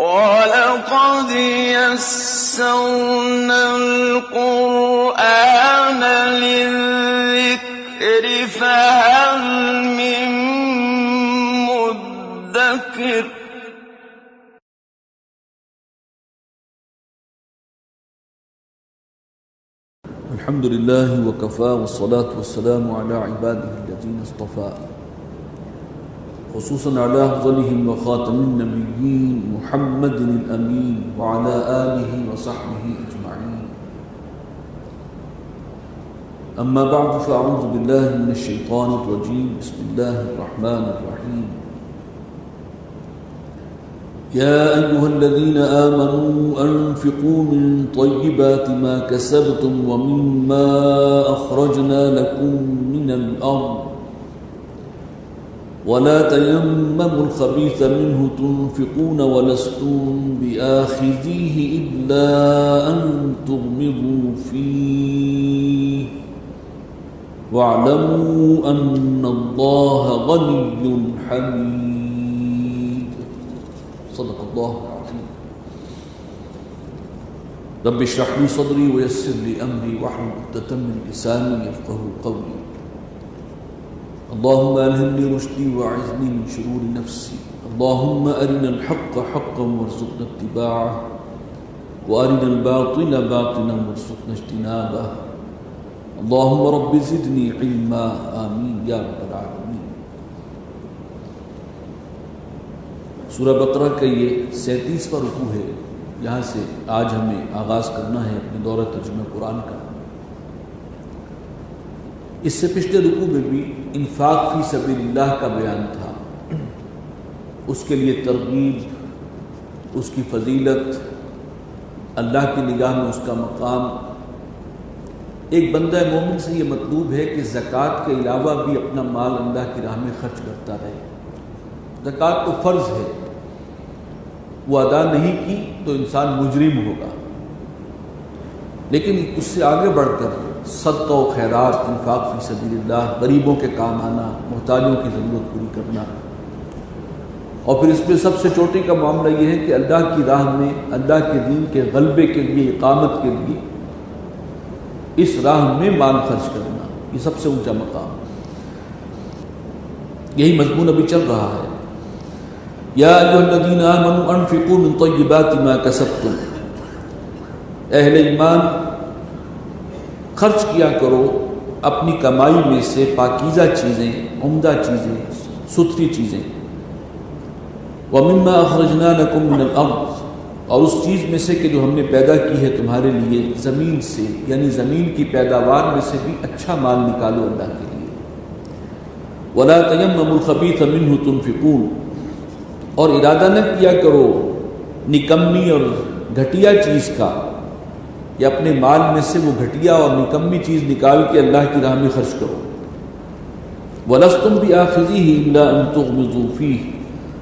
وَلَقَدْ يَسَّرْنَا الْقُرْآنَ لِلذِّكْرِ فَهَلْ مِن مُّدَّكِرٍ الحمد لله وكفى والصلاة والسلام على عباده الذين اصطفى خصوصا على أفضلهم وخاتم النبيين محمد الأمين وعلى آله وصحبه أجمعين. أما بعد فأعوذ بالله من الشيطان الرجيم. بسم الله الرحمن الرحيم. يا أيها الذين آمنوا أنفقوا من طيبات ما كسبتم ومما أخرجنا لكم من الأرض ولا تيمموا الخبيث منه تنفقون ولستم بآخذيه إلا أن تغمضوا فيه واعلموا أن الله غني حميد. صدق الله العظيم. رب اشرح لي صدري ويسر لي أمري واحلل عقدة من لساني يفقهوا قولي. اللهم ألهمني رشدي وأعذني من شرور نفسي. اللهم أرنا الحق حقا وارزقنا اتباعه وأرنا الباطل باطلا وارزقنا اجتنابه. اللهم رب زدني علما. آمين یا رب العالمین. سورہ بقرہ کا یہ 37واں رکوع ہے. یہاں سے آج ہمیں آغاز کرنا ہے اپنے دورہ ترجمہ قرآن کا. اس سے پچھلے رکوع میں بھی انفاق فی سبیل اللہ کا بیان تھا. اس کے لیے ترغیب، اس کی فضیلت، اللہ کی نگاہ میں اس کا مقام. ایک بندہ مومن سے یہ مطلوب ہے کہ زکوٰۃ کے علاوہ بھی اپنا مال اللہ کی راہ میں خرچ کرتا رہے. زکوٰۃ تو فرض ہے، وہ ادا نہیں کی تو انسان مجرم ہوگا، لیکن اس سے آگے بڑھ کر صدقہ و خیرات، انفاق فی سبیل اللہ، غریبوں کے کام آنا، محتاجوں کی ضرورت پوری کرنا، اور پھر اس میں سب سے چوٹی کا معاملہ یہ ہے کہ اللہ کی راہ میں، اللہ کے دین کے غلبے کے لیے، اقامت کے لیے اس راہ میں مال خرچ کرنا، یہ سب سے اونچا مقام. یہی مضمون ابھی چل رہا ہے. یا ایھا الذین آمنوا انفقوا من طیبات ما کسبتم. اہل ایمان خرچ کیا کرو اپنی کمائی میں سے پاکیزہ چیزیں، عمدہ چیزیں، ستھری چیزیں. وَمِمَّا أَخْرَجْنَا لَكُم مِّنَ الْأَرْضِ. اور اس چیز میں سے کہ جو ہم نے پیدا کی ہے تمہارے لیے زمین سے، یعنی زمین کی پیداوار میں سے بھی اچھا مال نکالو اللہ کے لیے. وَلَا تَيَمَّمُوا الْخَبِيثَ مِنْهُ تُنْفِقُونَ. اور ارادہ نہ کیا کرو نکمی اور گھٹیا چیز کا، یا اپنے مال میں سے وہ گھٹیا اور نکمی چیز نکال کے اللہ کی راہ میں خرچ کرو. وَلَسْتُمْ بِآخِذِيهِ إِلَّا أَن تُغْمِضُوا فِيهِ.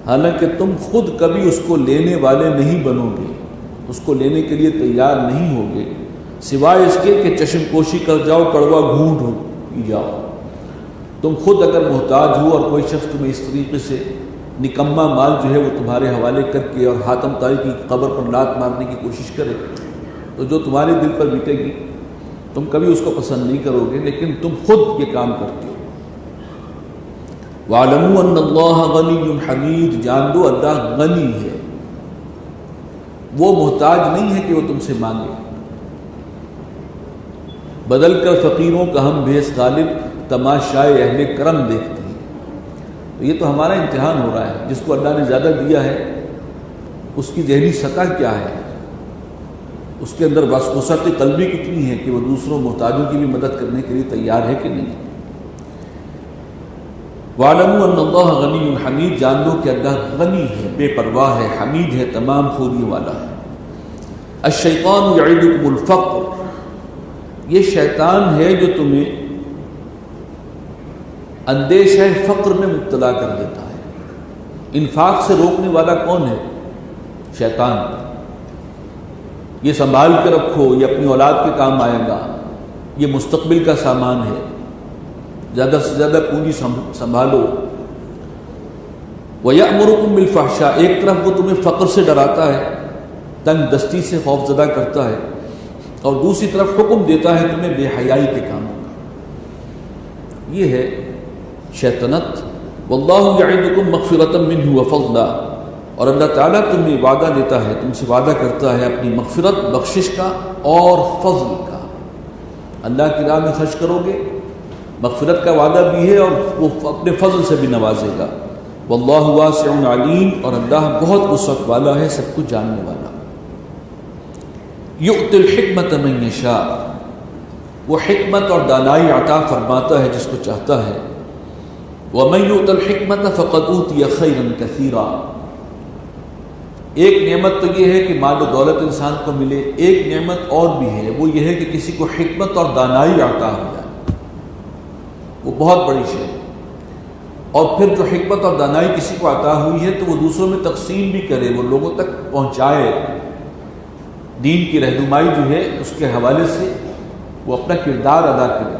حالانکہ تم خود کبھی اس کو لینے والے نہیں بنو گے، اس کو لینے کے لیے تیار نہیں ہوگے، سوائے اس کے کہ چشم پوشی کر جاؤ، کڑوا گھونٹ پی جاؤ. تم خود اگر محتاج ہو اور کوئی شخص تمہیں اس طریقے سے نکما مال جو ہے وہ تمہارے حوالے کر کے اور حاتم طائی کی قبر پر لات مارنے کی کوشش کرے تو جو تمہارے دل پر بیٹے گی تم کبھی اس کو پسند نہیں کرو گے، لیکن تم خود یہ کام کرتے ہو. وَاعْلَمُوا أَنَّ اللَّهَ غَنِيٌّ حَمِيدٌ. جان دو اللہ غنی ہے، وہ محتاج نہیں ہے کہ وہ تم سے مانگے. بدل کر فقیروں کا ہم بھیس غالب تماشائے اہل کرم دیکھتے ہیں. تو یہ تو ہمارا امتحان ہو رہا ہے. جس کو اللہ نے زیادہ دیا ہے اس کی ذہنی سطح کیا ہے، اس کے اندر وسعت قلبی کتنی ہے کہ وہ دوسروں محتاجوں کی بھی مدد کرنے کے لیے تیار ہے کہ نہیں. وَاعْلَمُوا أَنَّ اللَّهَ غَنِيٌّ حَمِيدٌ. جان دو کہ اللہ غنی ہے، بے پرواہ ہے، حمید ہے، تمام خوبیوں والا ہے. الشیطان یعدکم الفقر. یہ شیطان ہے جو تمہیں اندیشہ فقر میں مبتلا کر دیتا ہے. انفاق سے روکنے والا کون ہے؟ شیطان. یہ سنبھال کے رکھو، یہ اپنی اولاد کے کام آئے گا، یہ مستقبل کا سامان ہے، زیادہ سے زیادہ پونجی سنبھالو. وَيَأْمُرُكُم بِالْفَحْشَاءِ، ایک طرف وہ تمہیں فقر سے ڈراتا ہے، تنگ دستی سے خوف زدہ کرتا ہے، اور دوسری طرف حکم دیتا ہے تمہیں بے حیائی کے کاموں کا۔ یہ ہے شیطنت۔ وَاللَّهُ يَعِدُكُم مَغْفِرَةً مِّنْهُ وَفَضْلًا، اور اللہ تعالیٰ تمہیں وعدہ دیتا ہے، تم سے وعدہ کرتا ہے اپنی مغفرت، بخشش کا اور فضل کا۔ اللہ کی راہ میں خرچ کرو گے، مغفرت کا وعدہ بھی ہے اور وہ اپنے فضل سے بھی نوازے گا۔ واللہ واسع علیم، اور اللہ بہت وسعت والا ہے، سب کچھ جاننے والا۔ یؤتی الحکمت من یشاء، وہ حکمت اور دانائی عطا فرماتا ہے جس کو چاہتا ہے۔ ومن یؤت الحکمت فقد اوتی خیرا کثیرا، ایک نعمت تو یہ ہے کہ مال و دولت انسان کو ملے، ایک نعمت اور بھی ہے، وہ یہ ہے کہ کسی کو حکمت اور دانائی عطا ہو جائے، وہ بہت بڑی شے ہے۔ اور پھر جو حکمت اور دانائی کسی کو عطا ہوئی ہے تو وہ دوسروں میں تقسیم بھی کرے، وہ لوگوں تک پہنچائے، دین کی رہنمائی جو ہے اس کے حوالے سے وہ اپنا کردار ادا کرے۔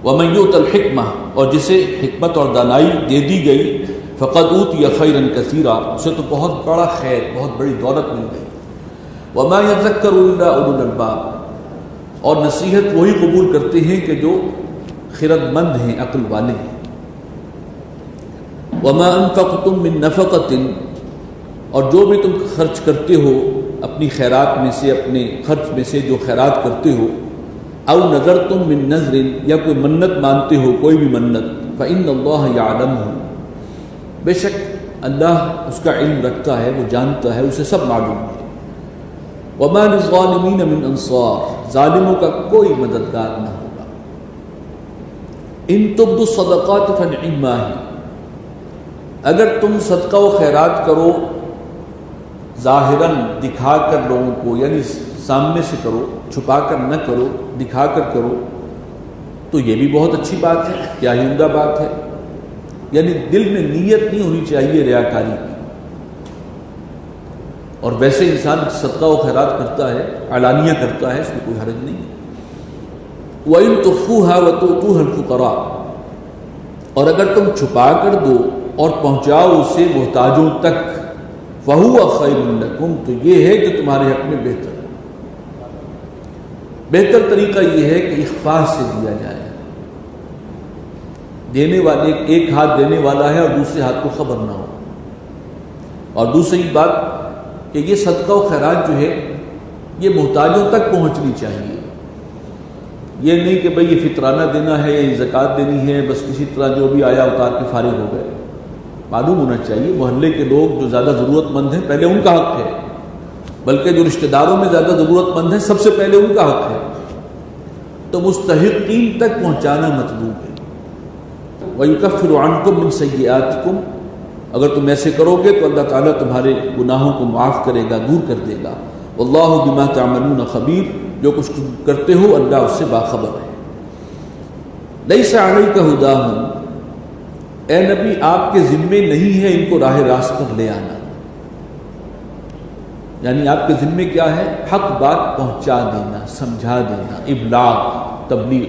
ومن یؤت الحکمہ، اور جسے حکمت اور دانائی دے دی گئی، فقد اوتی خیرا کثیرا، اسے تو بہت بڑا خیر، بہت بڑی دولت مل گئی۔ وما یذکر الا اولو الالباب، اور نصیحت وہی قبول کرتے ہیں کہ جو خرد مند ہیں، عقل والے ہیں۔ وما انفقتم من نفقۃ، اور جو بھی تم خرچ کرتے ہو اپنی خیرات میں سے، اپنے خرچ میں سے جو خیرات کرتے ہو، او نذرتم من نذر، یا کوئی منت مانتے ہو، کوئی بھی منت، فإن اللہ یعلمہ، بے شک اللہ اس کا علم رکھتا ہے، وہ جانتا ہے، اسے سب معلوم ہے۔ وما للظالمین من انصار، ظالموں کا کوئی مددگار نہ ہوگا۔ ان تبدوا الصدقات فنعما ہی، اگر تم صدقہ و خیرات کرو ظاہراً دکھا کر لوگوں کو، یعنی سامنے سے کرو، چھپا کر نہ کرو، دکھا کر کرو، تو یہ بھی بہت اچھی بات ہے، کیا ہی عمدہ بات ہے۔ یعنی دل میں نیت نہیں ہونی چاہیے ریاکاری کی، اور ویسے انسان صدقہ و خیرات کرتا ہے، علانیہ کرتا ہے، اس میں کوئی حرج نہیں ہے۔ وَإِن تُخْفُوهَا وَتُؤْتُوهَا الْفُقَرَاءَ، اور اگر تم چھپا کر دو اور پہنچاؤ اسے محتاجوں تک، فَهُوَ خَيْرٌ لَكُمْ، تو یہ ہے کہ تمہارے حق میں بہتر ہے۔ بہتر طریقہ یہ ہے کہ اخفاء سے دیا جائے، دینے والے ایک ہاتھ دینے والا ہے اور دوسرے ہاتھ کو خبر نہ ہو۔ اور دوسری بات کہ یہ صدقہ و خیرات جو ہے یہ محتاجوں تک پہنچنی چاہیے، یہ نہیں کہ بھئی یہ فطرانہ دینا ہے یا یہ زکوٰۃ دینی ہے، بس کسی طرح جو بھی آیا اتار کے فارغ ہو گئے۔ معلوم ہونا چاہیے محلے کے لوگ جو زیادہ ضرورت مند ہیں پہلے ان کا حق ہے، بلکہ جو رشتہ داروں میں زیادہ ضرورت مند ہیں سب سے پہلے ان کا حق ہے، تو مستحقین تک پہنچانا مطلوب ہے۔ وَيُكَفِّرُ عَنْكُم مِّن سَيِّئَاتِكُمْ، اگر تم ایسے کرو گے تو اللہ تعالیٰ تمہارے گناہوں کو معاف کرے گا، دور کر دے گا۔ وَاللَّهُ بِمَا تَعْمَلُونَ خَبِيرٌ، جو کچھ تم کرتے ہو اللہ اس سے باخبر ہے۔ لَيْسَ عَلَيْكَ هُدَاهُمْ، اے نبی آپ کے ذمے نہیں ہے ان کو راہ راست پر لے آنا، یعنی آپ کے ذمے کیا ہے؟ حق بات پہنچا دینا، سمجھا دینا، ابلاغ، تبلیغ۔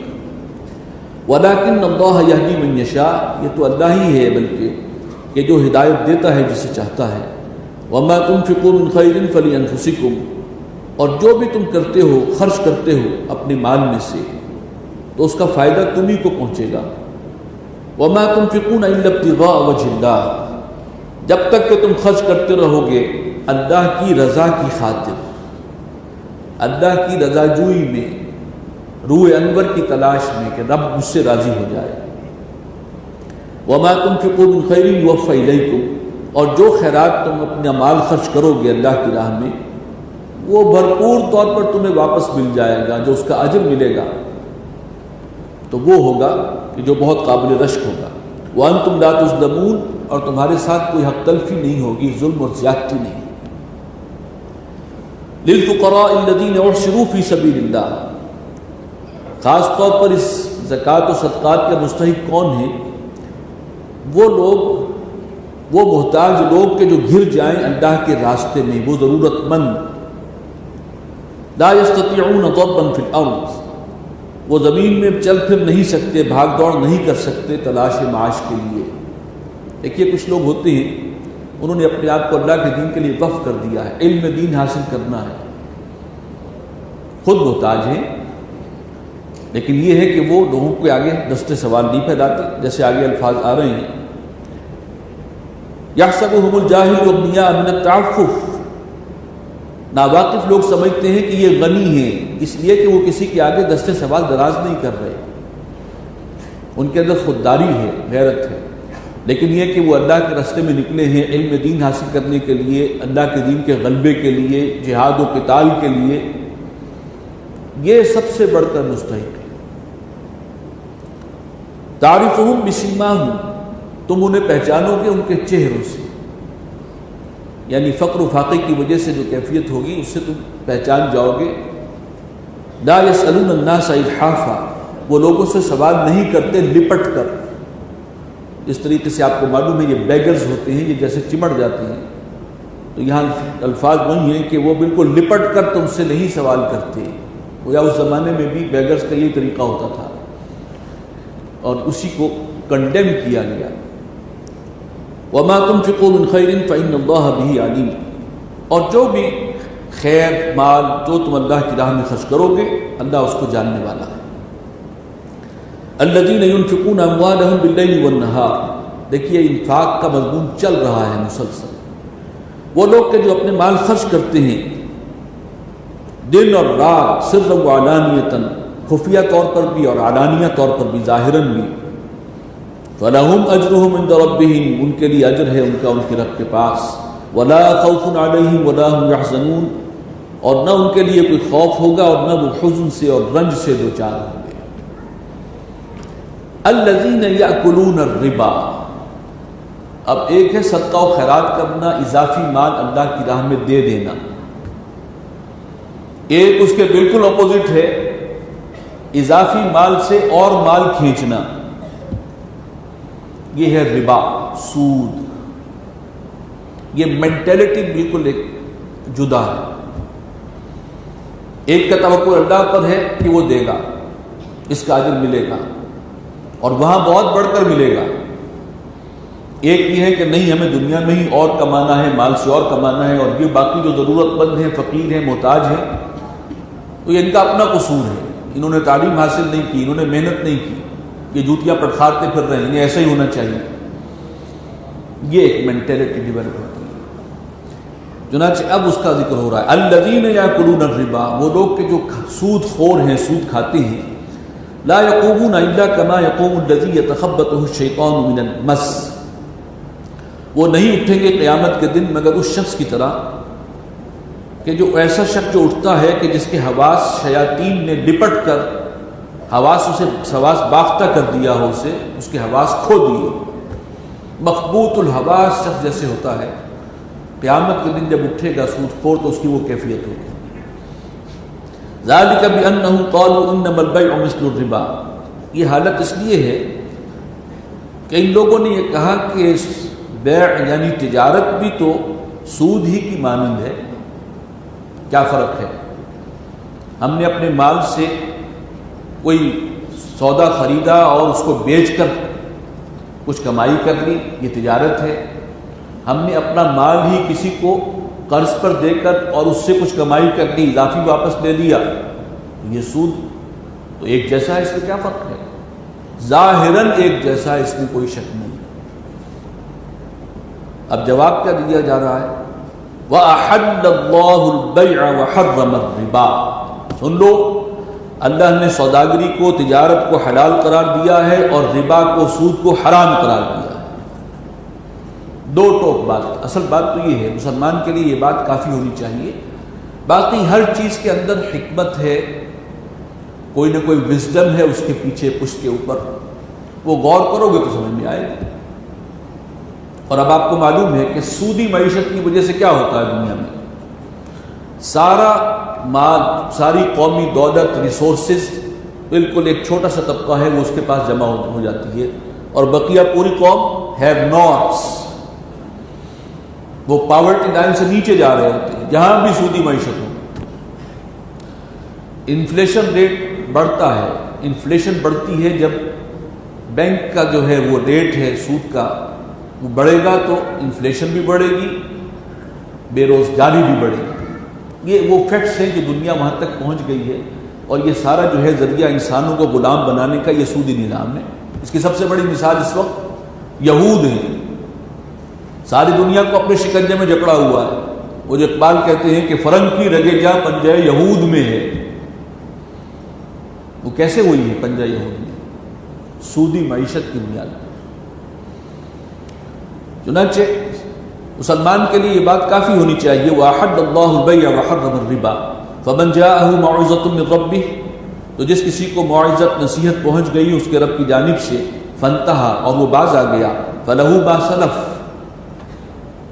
وَلَكِنَّ اللَّهَ يَهْدِي مَن يَشَاءُ، یہ تو اللہ ہی ہے بلکہ کہ جو ہدایت دیتا ہے جسے چاہتا ہے۔ وَمَا تُنْفِقُوا مِنْ خَيْرٍ فَلِأَنفُسِكُمْ، اور جو بھی تم کرتے ہو، خرچ کرتے ہو اپنے مال میں سے، تو اس کا فائدہ تمہیں کو پہنچے گا۔ وَمَا تُنْفِقُونَ إِلَّا ابْتِغَاءَ وَجْهِ اللَّهِ، جب تک کہ تم خرچ کرتے رہو گے اللہ کی رضا کی خاطر، اللہ کی رضا جوئی میں، روح انور کی تلاش میں کہ رب مجھ سے راضی ہو جائے۔ وَمَا تُنْفِقُوا مِنْ خَيْرٍ يُوَفَّ إِلَيْكُمْ، اور جو خیرات تم اپنا مال خرچ کرو گے اللہ کی راہ میں وہ بھرپور طور پر تمہیں واپس مل جائے گا، جو اس کا اجر ملے گا تو وہ ہوگا کہ جو بہت قابل رشک ہوگا۔ وَأَنْتُمْ لَا تُظْلَمُونَ، اور تمہارے ساتھ کوئی حق تلفی نہیں ہوگی، ظلم اور زیادتی نہیں۔ لِلْفُقَرَاءِ الَّذِينَ أُحْصِرُوا فِي سَبِيلِ اللَّهِ، خاص طور پر اس زکوٰۃ و صدقات کے مستحق کون ہیں؟ وہ لوگ، وہ محتاج لوگ کہ جو گھر جائیں اللہ کے راستے میں، وہ ضرورت مند۔ لا يستطيعون ضربا في الارض، وہ زمین میں چل پھر نہیں سکتے، بھاگ دوڑ نہیں کر سکتے تلاش معاش کے لیے۔ دیکھیے کچھ لوگ ہوتے ہیں انہوں نے اپنے آپ کو اللہ کے دین کے لیے وقف کر دیا ہے، علم دین حاصل کرنا ہے، خود محتاج ہیں، لیکن یہ ہے کہ وہ لوگوں کے آگے دستے سوال نہیں پھیلاتے، جیسے آگے الفاظ آ رہے ہیں یحسبهم الجاہل اغنیاء من التعفف، ناواقف لوگ سمجھتے ہیں کہ یہ غنی ہیں اس لیے کہ وہ کسی کے آگے دستے سوال دراز نہیں کر رہے، ان کے اندر خودداری ہے، غیرت ہے، لیکن یہ کہ وہ اللہ کے راستے میں نکلے ہیں علم دین حاصل کرنے کے لیے، اللہ کے دین کے غلبے کے لیے، جہاد و قتال کے لیے، یہ سب سے بڑھ کر مستحق ہے۔ تعرفہم بسیماہم، تم انہیں پہچانو گے ان کے چہروں سے، یعنی فقر و فاقے کی وجہ سے جو کیفیت ہوگی اس سے تم پہچان جاؤ گے۔ لا یسألون الناس الحافا، وہ لوگوں سے سوال نہیں کرتے لپٹ کر، اس طریقے سے آپ کو معلوم ہے یہ بیگرز ہوتے ہیں، یہ جیسے چمٹ جاتے ہیں، تو یہاں الفاظ وہی ہیں کہ وہ بالکل لپٹ کر تم سے نہیں سوال کرتے، یا اس زمانے میں بھی بیگرز کا یہ طریقہ ہوتا تھا اور اسی کو کنڈیم کیا گیا۔ وما تنفقوا من خیر فإن اللہ بہ علیم، اور جو بھی خیر مال جو تم اللہ کی راہ میں خرچ کرو گے اللہ اس کو جاننے والا ہے۔ الذین ينفقون اموالهم باللیل والنہار، دیکھیے انفاق کا مضمون چل رہا ہے مسلسل، وہ لوگ کہ جو اپنے مال خرچ کرتے ہیں دن اور رات، سرا و علانیۃ، خفیہ طور پر بھی اور علانیہ طور پر بھی، ظاہراً بھی، فَلَهُمْ أَجْرُهُمْ عِنْدَ رَبِّهِمْ، ان کے لیے اجر ہے ان کا ان کے رب کے پاس، وَلَا خَوْفٌ عَلَيْهِمْ وَلَا هُمْ يَحْزَنُونَ، اور نہ ان کے لیے کوئی خوف ہوگا اور نہ وہ حزن سے اور رنج سے دوچار ہوں گے۔ الَّذِينَ يَأْكُلُونَ الرِّبَا، اب ایک ہے صدقہ و خیرات کرنا، اضافی مال اللہ کی راہ میں دے دینا، ایک اس کے بالکل اپوزٹ ہے اضافی مال سے اور مال کھینچنا، یہ ہے ربا، سود، یہ مینٹلٹی بالکل ایک جدا ہے۔ ایک کا توقع اللہ پر ہے کہ وہ دے گا، اس کا اجر ملے گا اور وہاں بہت بڑھ کر ملے گا، ایک یہ ہے کہ نہیں ہمیں دنیا میں ہی اور کمانا ہے، مال سے اور کمانا ہے، اور یہ باقی جو ضرورت مند ہیں، فقیر ہیں، محتاج ہیں، تو یہ ان کا اپنا قصور ہے، انہوں نے تعلیم حاصل نہیں کی، انہوں نے محنت نہیں کی، یہ جوتیاں پٹخارتے پھر رہے ہیں، انہیں ایسا ہی ہونا چاہیے، یہ ایک مینٹلٹی ڈیولپ ہوتی ہے۔ چنانچہ اب اس کا ذکر ہو رہا ہے الذین یاکلون الربا، وہ لوگ کہ جو سود خور ہیں، سود کھاتے ہیں، لا یقومون الا کما یقوم الذی یتخبطہ الشیطان من المس، وہ نہیں اٹھیں گے قیامت کے دن مگر اس شخص کی طرح کہ جو ایسا شخص جو اٹھتا ہے کہ جس کے حواس شیاطین نے لپٹ کر حواس باختہ کر دیا ہو، اسے اس کے حواس کھو دیے، مخبوط الحواس شخص جیسے ہوتا ہے، قیامت کے دن جب اٹھے گا سود خور تو اس کی وہ کیفیت ہوگی۔ ذالک بأنہم قالوا انما البیع مثل الربا، یہ حالت اس لیے ہے کہ ان لوگوں نے یہ کہا کہ بیع یعنی تجارت بھی تو سود ہی کی مانند ہے، کیا فرق ہے؟ ہم نے اپنے مال سے کوئی سودا خریدا اور اس کو بیچ کر کچھ کمائی کر لی، یہ تجارت ہے، ہم نے اپنا مال ہی کسی کو قرض پر دے کر اور اس سے کچھ کمائی کر لی، اضافی واپس لے لیا، یہ سود، تو ایک جیسا ہے، اس میں کیا فرق ہے؟ ظاہراً ایک جیسا ہے، اس میں کوئی شک نہیں۔ اب جواب کیا دیا جا رہا ہے؟ وَأَحَلَّ اللَّهُ الْبَيْعَ وَحَرَّمَ الرِّبَا، سن لو، اللہ نے سوداگری کو، تجارت کو حلال قرار دیا ہے اور ربا کو، سود کو حرام قرار دیا ہے۔ دو ٹوک بات، اصل بات تو یہ ہے، مسلمان کے لیے یہ بات کافی ہونی چاہیے، باقی ہر چیز کے اندر حکمت ہے، کوئی نہ کوئی وزڈم ہے اس کے پیچھے، پشت کے اوپر، وہ غور کرو گے تو سمجھ میں آئے گا۔ اور اب آپ کو معلوم ہے کہ سودی معیشت کی وجہ سے کیا ہوتا ہے دنیا میں، سارا مال، ساری قومی دولت، ریسورسز، بالکل ایک چھوٹا سا طبقہ ہے وہ اس کے پاس جمع ہو جاتی ہے، اور بقیہ پوری قوم ہیو ناٹس، وہ پاورٹی لائن سے نیچے جا رہے ہوتے ہیں جہاں بھی سودی معیشت ہو۔ انفلیشن ریٹ بڑھتا ہے، انفلیشن بڑھتی ہے جب بینک کا جو ہے وہ ریٹ ہے سود کا وہ بڑھے گا تو انفلیشن بھی بڑھے گی، بے روزگاری بھی بڑھے گی۔ یہ وہ فیکٹس ہیں کہ دنیا وہاں تک پہنچ گئی ہے، اور یہ سارا جو ہے ذریعہ انسانوں کو غلام بنانے کا یہ سودی نظام ہے۔ اس کی سب سے بڑی مثال اس وقت یہود ہیں، ساری دنیا کو اپنے شکنجے میں جکڑا ہوا ہے۔ وہ جو اقبال کہتے ہیں کہ فرنگ کی رگے جا پنجہ یہود میں ہے، وہ کیسے ہوئی ہے پنجہ یہود میں؟ سودی معیشت کی بنیاد پر۔ چنانچہ مسلمان کے لیے یہ بات کافی ہونی چاہیے، وَأَحَلَّ اللَّهُ الْبَيْعَ وَحَرَّمَ الرِّبَا فَمَنْ جَاءَهُ مَوْعِظَةٌ مِّن رَّبِّهِ، تو جس کسی کو موعظت نصیحت پہنچ گئی اس کے رب کی جانب سے، فَانْتَهَا، اور وہ باز آ گیا، فَلَهُ مَا سَلَفَ،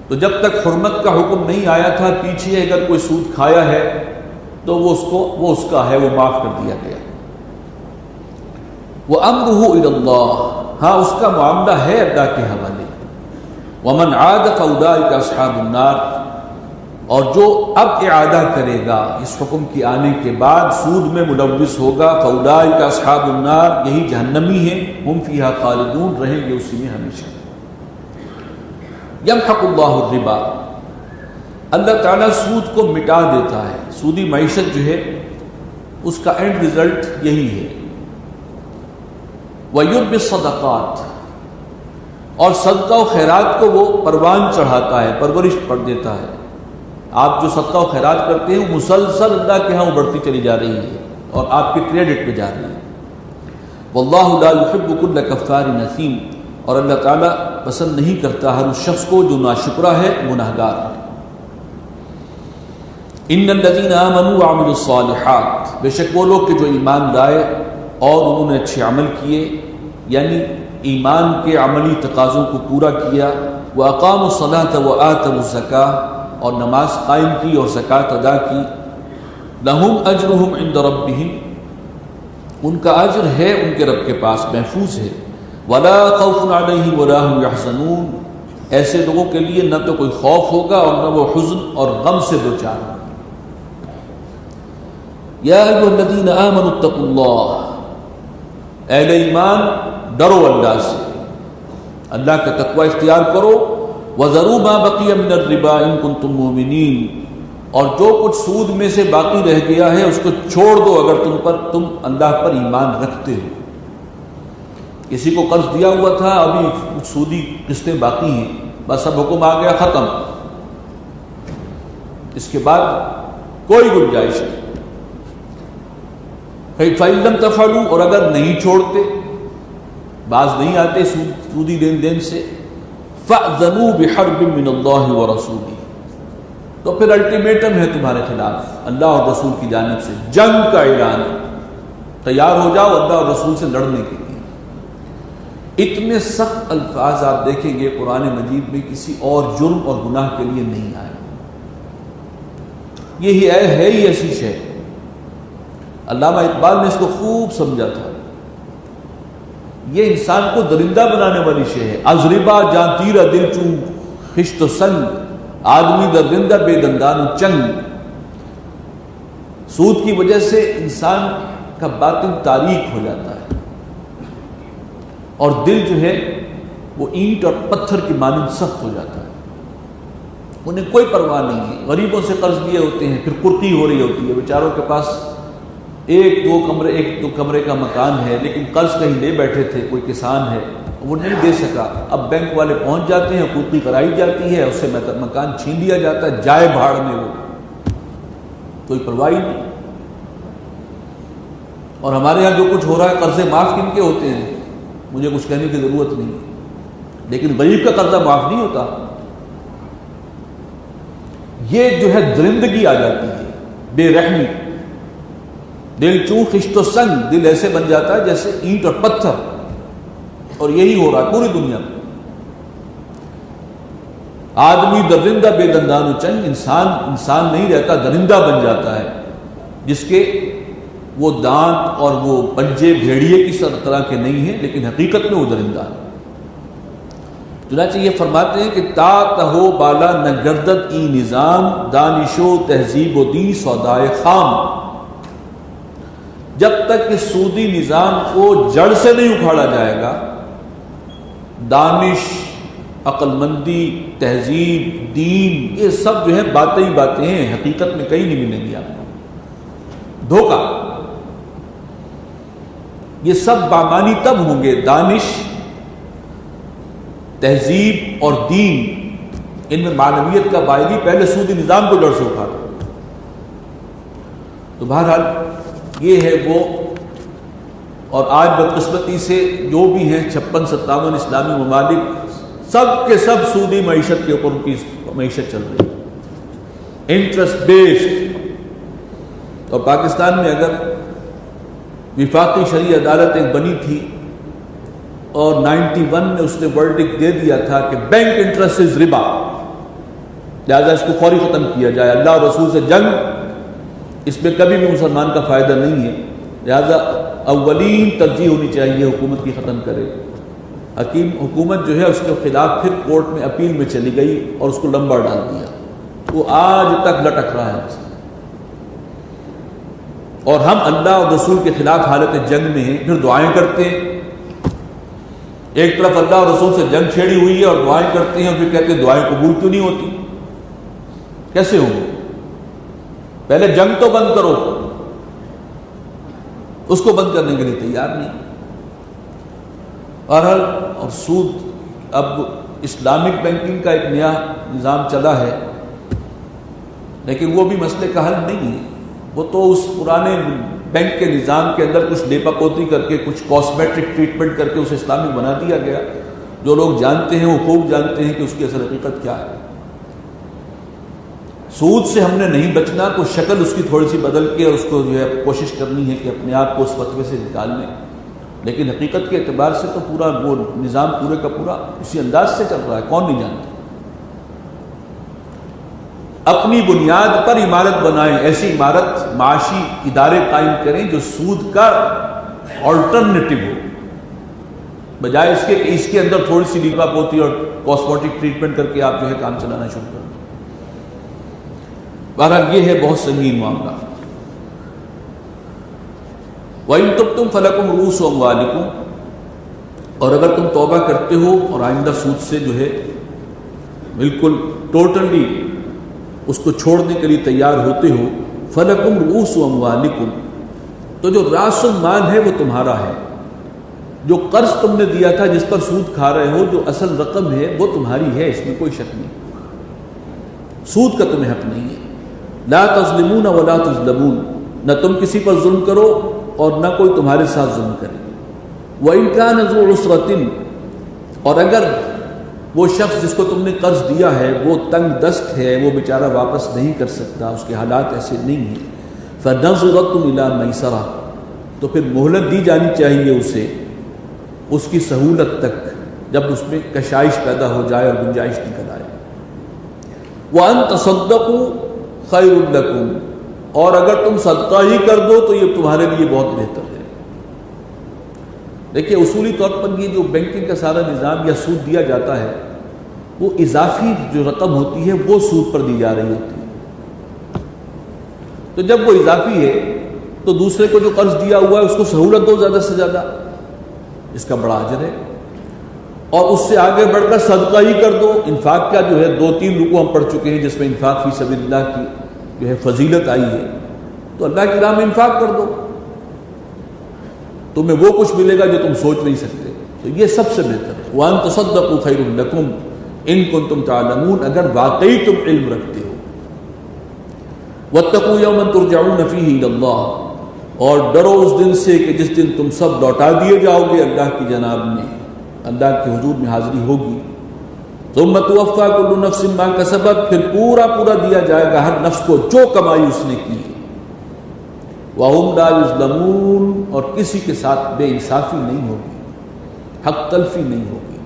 تو جب تک حرمت کا حکم نہیں آیا تھا، پیچھے اگر کوئی سود کھایا ہے تو وہ اس کا ہے، وہ معاف کر دیا گیا۔ وَأَمْرُهُ إِلَى اللَّهِ، ہاں اس کا معاملہ ہے اللہ کے حوالے۔ وَمَنْ عَادَ فَأُولَٰئِكَ أَصْحَابُ النَّارِ، اور جو اب اعادہ کرے گا اس حکم کے آنے کے بعد، سود میں ملوث ہوگا، فَأُولَٰئِكَ أَصْحَابُ النَّارِ، یہی جہنمی ہیں، ہم فیہا خالدون، رہیں گے اسی میں ہمیشہ۔ یمحق اللہ الربا، اللہ تعالیٰ سود کو مٹا دیتا ہے۔ سودی معیشت جو ہے اس کا اینڈ ریزلٹ یہی ہے۔ وَيُرْبِي الصَّدَقَاتِ، اور صدقہ و خیرات کو وہ پروان چڑھاتا ہے، پرورش پڑ دیتا ہے۔ آپ جو صدقہ و خیرات کرتے ہیں وہ مسلسل اللہ کے ہاں بڑھتی چلی جا رہی ہے اور آپ کے کریڈٹ پہ جا رہی ہے۔ واللہ لا يحب كل كفار نثیم، اور اللہ تعالیٰ پسند نہیں کرتا ہر اس شخص کو جو ناشکرا ہے، گناہگار ہے۔ ان الذين آمنوا وعملوا الصالحات، بے شک وہ لوگ کہ جو ایمان لائے اور انہوں نے اچھے عمل کیے، یعنی ایمان کے عملی تقاضوں کو پورا کیا، وَأَقَامُوا الصَّلَاةَ وَآتَوُا الزَّكَاةَ، اور نماز قائم کی اور زکوٰۃ ادا کی، لَهُمْ أَجْرُهُمْ عِنْدَ رَبِّهِمْ، ان کا اجر ہے ان کے رب کے پاس، محفوظ ہے۔ وَلَا خَوْفٌ عَلَيْهِمْ وَلَا هُمْ يَحْزَنُونَ، ایسے لوگوں کے لیے نہ تو کوئی خوف ہوگا اور نہ وہ حزن اور غم سے دوچار ہوں۔ یا ایھا الذین آمنوا اتقوا اللہ، اہل ایمان ڈرو اللہ سے، اللہ کا تقوی اختیار کرو۔ وَذَرُوا مَا بَقِيَ مِنَ الرِّبَا إِن كُنتُم مُّؤْمِنِينَ، اور جو کچھ سود میں سے باقی رہ گیا ہے اس کو چھوڑ دو اگر تم اللہ پر ایمان رکھتے ہو۔ کسی کو قرض دیا ہوا تھا، ابھی کچھ سودی قسطیں باقی ہیں، بس اب حکم آ گیا ختم، اس کے بعد کوئی گنجائش نہیں۔ فَإِن لَّمْ تَفْعَلُوا، اور اگر نہیں چھوڑتے، باز نہیں آتے سودی لین دین سے، فَأْذَنُوا بِحَرْبٍ مِّنَ اللَّهِ وَرَسُولِهِ، تو پھر الٹیمیٹم ہے تمہارے خلاف اللہ اور رسول کی جانب سے، جنگ کا اعلان ہے، تیار ہو جاؤ اللہ اور رسول سے لڑنے کے لیے۔ اتنے سخت الفاظ آپ دیکھیں گے قرآن مجید میں کسی اور جرم اور گناہ کے لیے نہیں آئے۔ یہی ہے ہی ایسی شے، علامہ اقبال نے اس کو خوب سمجھا تھا، یہ انسان کو درندہ بنانے والی شے ہے۔ ازربا جاں تیرا دل چوں خشت و سنگ، آدمی درندہ بے دندان و چنگ۔ سود کی وجہ سے انسان کا باطن تاریک ہو جاتا ہے اور دل جو ہے وہ اینٹ اور پتھر کی مانند سخت ہو جاتا ہے، انہیں کوئی پرواہ نہیں ہے۔ غریبوں سے قرض لیے ہوتے ہیں، پھر قرقی ہو رہی ہوتی ہے، بیچاروں کے پاس ایک دو کمرے کا مکان ہے، لیکن قرض کہیں لے بیٹھے تھے، کوئی کسان ہے وہ نہیں دے سکا، اب بینک والے پہنچ جاتے ہیں، قرقی کرائی جاتی ہے، اس سے مکان چھین لیا جاتا ہے، جائے بھاڑ میں، وہ کوئی پرواہ نہیں۔ اور ہمارے یہاں جو کچھ ہو رہا ہے، قرضے معاف کن کے ہوتے ہیں، مجھے کچھ کہنے کی ضرورت نہیں، لیکن غریب کا قرضہ معاف نہیں ہوتا۔ یہ جو ہے درندگی آ جاتی ہے، بے رحمی، دل چوں خشت و سنگ، دل ایسے بن جاتا ہے جیسے اینٹ اور پتھر، اور یہی ہو رہا ہے پوری دنیا میں۔ آدمی درندہ بے دندان و چنگ، انسان نہیں رہتا، درندہ بن جاتا ہے، جس کے وہ دانت اور وہ پنجے بھیڑیے کی طرح کے نہیں ہیں، لیکن حقیقت میں وہ درندہ ہے۔ چنانچہ یہ فرماتے ہیں کہ تا تہو بالا نہ گردت ای نظام، دانش و تہذیب و دی سودائے خام، جب تک کہ سودی نظام کو جڑ سے نہیں اکھاڑا جائے گا، دانش عقل مندی، تہذیب، دین، یہ سب جو ہے باتیں ہی باتیں ہیں، حقیقت میں کہیں نہیں ملیں گی آپ کو۔ دھوکہ، یہ سب بامانی تب ہوں گے، دانش، تہذیب اور دین، ان میں معنویت کا بائیگی پہلے سودی نظام کو جڑ سے اٹھاتا۔ تو بہرحال یہ ہے وہ، اور آج بدقسمتی سے جو بھی ہیں 56-57 اسلامی ممالک، سب کے سب سودی معیشت کے اوپر ان کی معیشت چل رہی ہے، انٹرسٹ بیسڈ۔ اور پاکستان میں اگر وفاقی شرعی عدالت ایک بنی تھی اور 91 میں اس نے ورڈکٹ دے دیا تھا کہ بینک انٹرسٹ از ربا، لہذا اس کو فوری ختم کیا جائے، اللہ اور رسول سے جنگ اس میں کبھی بھی مسلمان کا فائدہ نہیں ہے، لہذا اولین ترجیح ہونی چاہیے حکومت کی ختم کرے۔ حکومت جو ہے اس کے خلاف پھر کورٹ میں اپیل میں چلی گئی اور اس کو لمبا ڈال دیا، وہ آج تک لٹک رہا ہے۔ اور ہم اللہ اور رسول کے خلاف حالت جنگ میں ہیں، پھر دعائیں کرتے ہیں، ایک طرف اللہ اور رسول سے جنگ چھیڑی ہوئی ہے اور دعائیں کرتے ہیں، اور پھر کہتے ہیں دعائیں قبول کیوں نہیں ہوتی؟ کیسے ہوگی؟ پہلے جنگ تو بند کرو، اس کو بند کرنے کے لیے تیار نہیں۔ اور سود، اب اسلامک بینکنگ کا ایک نیا نظام چلا ہے، لیکن وہ بھی مسئلے کا حل نہیں ہے، وہ تو اس پرانے بینک کے نظام کے اندر کچھ لیپا پوتی کر کے، کچھ کاسمیٹک ٹریٹمنٹ کر کے اسے اسلامک بنا دیا گیا۔ جو لوگ جانتے ہیں وہ خوب جانتے ہیں کہ اس کی اصل حقیقت کیا ہے۔ سود سے ہم نے نہیں بچنا، کوئی شکل اس کی تھوڑی سی بدل کے اور اس کو جو ہے کوشش کرنی ہے کہ اپنے آپ کو اس فتوے سے نکال لیں، لیکن حقیقت کے اعتبار سے تو پورا وہ نظام پورے کا پورا اسی انداز سے چل رہا ہے، کون نہیں جانتا۔ اپنی بنیاد پر عمارت بنائیں، ایسی عمارت، معاشی ادارے قائم کریں جو سود کا آلٹرنیٹو ہو، بجائے اس کے کہ اس کے اندر تھوڑی سی لیپا پوتی اور کاسمیٹک ٹریٹمنٹ کر کے آپ جو ہے کام چلانا شروع کر دیں۔ بہرحال یہ ہے بہت سنگین معاملہ۔ وَإِن تُبْتُمْ فَلَكُمْ رُءُوسُ أَمْوَالِكُمْ، اور اگر تم توبہ کرتے ہو اور آئندہ سود سے جو ہے بالکل ٹوٹلی اس کو چھوڑنے کے لیے تیار ہوتے ہو، فَلَكُمْ رُءُوسُ أَمْوَالِكُمْ، تو جو راس المال ہے وہ تمہارا ہے، جو قرض تم نے دیا تھا جس پر سود کھا رہے ہو، جو اصل رقم ہے وہ تمہاری ہے، اس میں کوئی شک نہیں، سود کا تمہیں حق نہیں ہے۔ لا تظلمون ولا تظلمون، نہ تم کسی پر ظلم کرو اور نہ کوئی تمہارے ساتھ ظلم کرے۔ وَإِن كَانَ ذُو عُسْرَةٍ، اور اگر وہ شخص جس کو تم نے قرض دیا ہے وہ تنگ دست ہے، وہ بیچارہ واپس نہیں کر سکتا، اس کے حالات ایسے نہیں ہیں، فَنَظِرَةٌ إِلَىٰ مَيْسَرَةٍ، تو پھر مہلت دی جانی چاہیے اسے اس کی سہولت تک، جب اس میں کشائش پیدا ہو جائے اور گنجائش نکل آئے۔ وَأَن تَصَدَّقُوا خَيْرٌ لَكُمْ، اور اگر تم صدقہ ہی کر دو تو یہ تمہارے لیے بہت بہتر ہے۔ دیکھیے اصولی طور پر یہ جو بینکنگ کا سارا نظام یا سود دیا جاتا ہے، وہ اضافی جو رقم ہوتی ہے وہ سود پر دی جا رہی ہوتی ہے، تو جب وہ اضافی ہے تو دوسرے کو جو قرض دیا ہوا ہے اس کو سہولت دو زیادہ سے زیادہ، اس کا بڑا اجر ہے۔ اور اس سے آگے بڑھ کر صدقہ ہی کر دو، انفاق کا جو ہے 2-3 رکوع ہم پڑھ چکے ہیں جس میں انفاق فی سبیل اللہ کی جو ہے فضیلت آئی ہے، تو اللہ کی راہ میں انفاق کر دو، تمہیں وہ کچھ ملے گا جو تم سوچ نہیں سکتے، تو یہ سب سے بہتر ہے۔ وَأَن تَصَدَّقُوا خَيْرٌ لَكُمْ إِن كُنتُمْ تَعْلَمُونَ، اگر واقعی تم علم رکھتے ہو۔ وَاتَّقُوا يَوْمًا تُرْجَعُونَ فِيهِ إِلَى اللَّهِ، اور ڈرو اس دن سے کہ جس دن تم سب لوٹا دیے جاؤ گے اللہ کی جناب میں، اللہ کے حضور میں حاضری ہوگی۔ ثُمَّ تُوَفَّىٰ كُلُّ نَفْسٍ مَا كَسَبَتْ، پھر پورا دیا جائے گا ہر نفس کو جو کمائی اس نے کی، وَهُمْ لَا يُظْلَمُونَ، اور کسی کے ساتھ بے انصافی نہیں ہوگی، حق تلفی نہیں ہوگی۔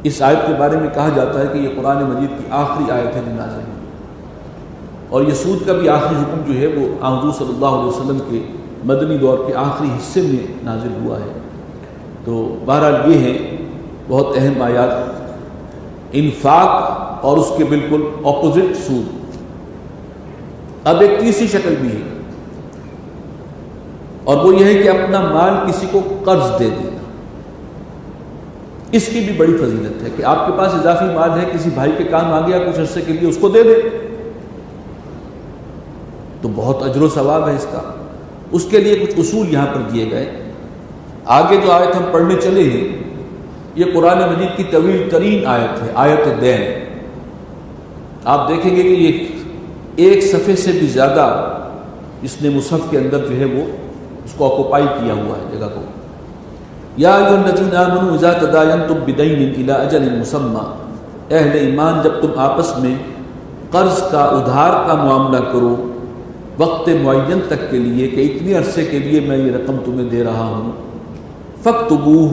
اس آیت کے بارے میں کہا جاتا ہے کہ یہ قرآن مجید کی آخری آیت ہے جو نازل ہوئی، اور یہ سود کا بھی آخری حکم جو ہے وہ حضور صلی اللہ علیہ وسلم کے مدنی دور کے آخری حصے میں نازل ہوا ہے۔ تو بہرحال یہ ہے بہت اہم آیات، انفاق اور اس کے بالکل اپوزٹ سود۔ اب ایک تیسری شکل بھی ہے، اور وہ یہ ہے کہ اپنا مال کسی کو قرض دے دینا۔ اس کی بھی بڑی فضیلت ہے کہ آپ کے پاس اضافی مال ہے، کسی بھائی کے کام آ گیا کچھ عرصے کے لیے، اس کو دے دیں تو بہت اجر و ثواب ہے اس کا۔ اس کے لیے کچھ اصول یہاں پر دیے گئے۔ آگے جو آیت ہم پڑھنے چلے ہیں یہ قرآن مجید کی طویل ترین آیت ہے، آیت دین۔ آپ دیکھیں گے کہ یہ ایک صفحے سے بھی زیادہ اس نے مصحف کے اندر جو ہے وہ اس کو آکوپائی کیا ہوا ہے جگہ کو۔ یا ایھا الذین آمنوا اذا تداینتم بدین الی اجل مسمی، اہل ایمان جب تم آپس میں قرض کا ادھار کا معاملہ کرو وقت معین تک کے لیے کہ اتنے عرصے کے لیے میں یہ رقم تمہیں دے رہا ہوں، فاکتبوہ،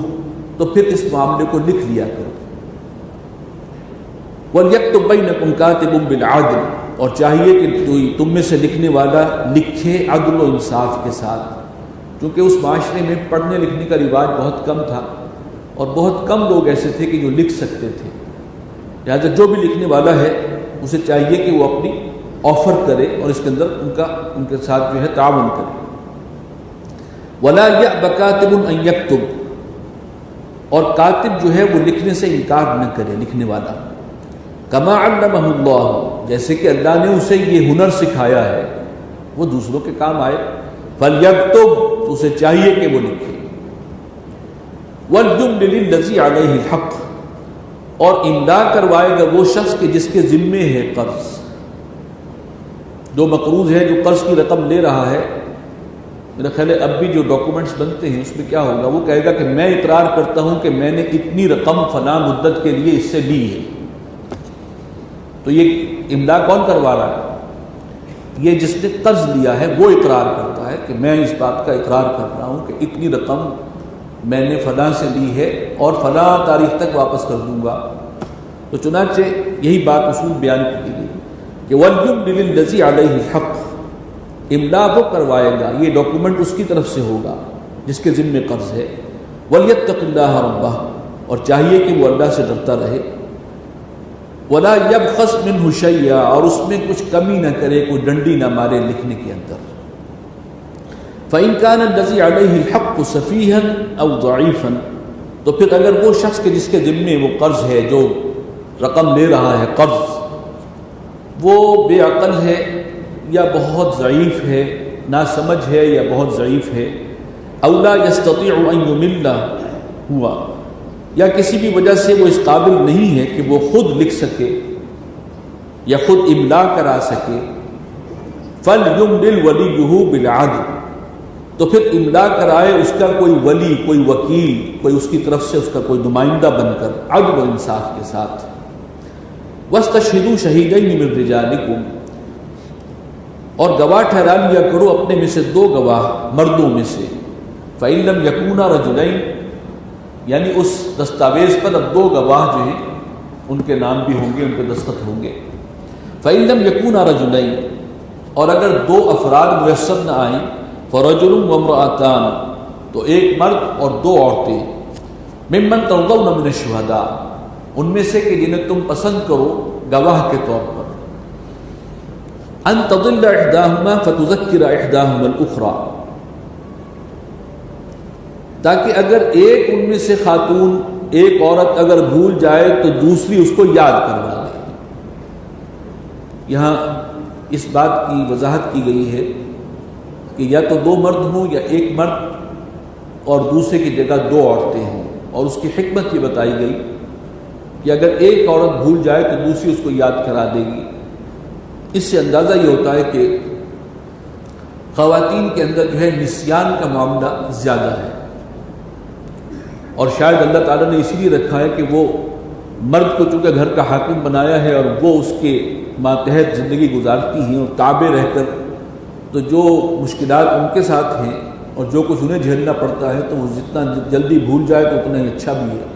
تو پھر اس معاملے کو لکھ لیا کرو۔ وَلْيَكْتُبْ بَيْنَكُمْ كَاتِبٌ بِالْعَدْلِ، اور چاہیے کہ تم میں سے لکھنے والا لکھے عدل و انصاف کے ساتھ، کیونکہ اس معاشرے میں پڑھنے لکھنے کا رواج بہت کم تھا اور بہت کم لوگ ایسے تھے کہ جو لکھ سکتے تھے، لہٰذا جو بھی لکھنے والا ہے اسے چاہیے کہ وہ اپنی آفر کرے اور اس کے اندر ان کے ساتھ جو ہے تعاون کرے۔ وَلَا يَأْبَ كَاتِبٌ أَن يَكْتُبَ، اور کاتب جو ہے وہ لکھنے سے انکار نہ کرے، لکھنے والا، کما علمہ اللہ، جیسے کہ اللہ نے اسے یہ ہنر سکھایا ہے وہ دوسروں کے کام آئے۔ فَلْيَكْتُبْ، تو اسے چاہیے کہ وہ لکھے۔ وَلْيُمْلِلِ الَّذِي عَلَيْهِ الْحَقُّ، اور املا کروائے گا وہ شخص کے جس کے ذمے ہے قرض، جو مقروض ہے، جو قرض کی رقم لے رہا ہے۔ میرا خیال ہے اب بھی جو ڈاکومنٹس بنتے ہیں اس میں کیا ہوگا، وہ کہے گا کہ میں اقرار کرتا ہوں کہ میں نے اتنی رقم فلاں مدت کے لیے اس سے لی ہے۔ تو یہ املا کون کروا رہا ہے؟ یہ جس نے قرض لیا ہے وہ اقرار کرتا ہے کہ میں اس بات کا اقرار کر رہا ہوں کہ اتنی رقم میں نے فلاں سے لی ہے اور فلاں تاریخ تک واپس کر دوں گا۔ تو چنانچہ یہی بات اصول بیان کی گئی کہ وَلْيُمْلِلِ الَّذِي عَلَيْهِ الْحَقُّ، املا وہ کروائے گا، یہ ڈاکومنٹ اس کی طرف سے ہوگا جس کے ذمے قرض ہے۔ وَلْيَتَّقِ اللَّهَ رَبَّهُ، اور چاہیے کہ وہ اللہ سے ڈرتا رہے۔ وَلَا يَبْخَسْ مِنْهُ شَيْئًا، اور اس میں کچھ کمی نہ کرے، کوئی ڈنڈی نہ مارے لکھنے کے اندر۔ فَإِنْ كَانَ الَّذِي عَلَيْهِ الْحَقُّ سَفِيهًا أَوْ ضَعِيفًا، تو پھر اگر وہ شخص کے جس کے ذمے وہ قرض ہے، جو رقم لے رہا ہے قرض، وہ بے عقل ہے یا بہت ضعیف ہے، ناسمجھ ہے یا بہت ضعیف ہے، أَوْ لَا يَسْتَطِيعُ أَن يُمِلَّ ہوا، یا کسی بھی وجہ سے وہ اس قابل نہیں ہے کہ وہ خود لکھ سکے یا خود املا کرا سکے، فَلْيُمْلِلْ وَلِيُّهُ بِالْعَدْلِ، تو پھر املا کرائے اس کا کوئی ولی، کوئی وکیل، کوئی اس کی طرف سے اس کا کوئی نمائندہ بن کر عدل و انصاف کے ساتھ۔ وَاسْتَشْهِدُوا شَهِيدَيْنِ مِن رِجَالِكُمْ، اور گواہ ٹھہرا لیا کرو اپنے میں سے دو گواہ مردوں میں سے۔ فَإِن لَّمْ يَكُونَا رَجُلَيْنِ، یعنی اس دستاویز پر اب دو گواہ جو ہیں ان کے نام بھی ہوں گے، ان کے دستخط ہوں گے۔ فَإِن لَّمْ يَكُونَا رَجُلَيْنِ، اور اگر دو افراد میسر نہ آئیں، فَرَجُلٌ وَامْرَأَتَانِ، تو ایک مرد اور دو عورتیں، ممن ترضون من الشہداء، ان میں سے کہ جنہیں تم پسند کرو گواہ کے طور پر، ان تضل احداہما فتذکر احداہما الاخرى، تاکہ اگر ایک ان میں سے خاتون، ایک عورت اگر بھول جائے تو دوسری اس کو یاد کروا دے۔ یہاں اس بات کی وضاحت کی گئی ہے کہ یا تو دو مرد ہوں یا ایک مرد اور دوسرے کی جگہ دو عورتیں ہوں، اور اس کی حکمت یہ بتائی گئی کہ اگر ایک عورت بھول جائے تو دوسری اس کو یاد کرا دے گی۔ اس سے اندازہ یہ ہوتا ہے کہ خواتین کے اندر جو ہے نسیان کا معاملہ زیادہ ہے، اور شاید اللہ تعالیٰ نے اسی لیے رکھا ہے کہ وہ مرد کو چونکہ گھر کا حاکم بنایا ہے اور وہ اس کے ماتحت زندگی گزارتی ہیں اور تابع رہ کر، تو جو مشکلات ان کے ساتھ ہیں اور جو کچھ انہیں جھیلنا پڑتا ہے تو وہ جتنا جلدی بھول جائے تو اتنا ہی اچھا بھی ہے۔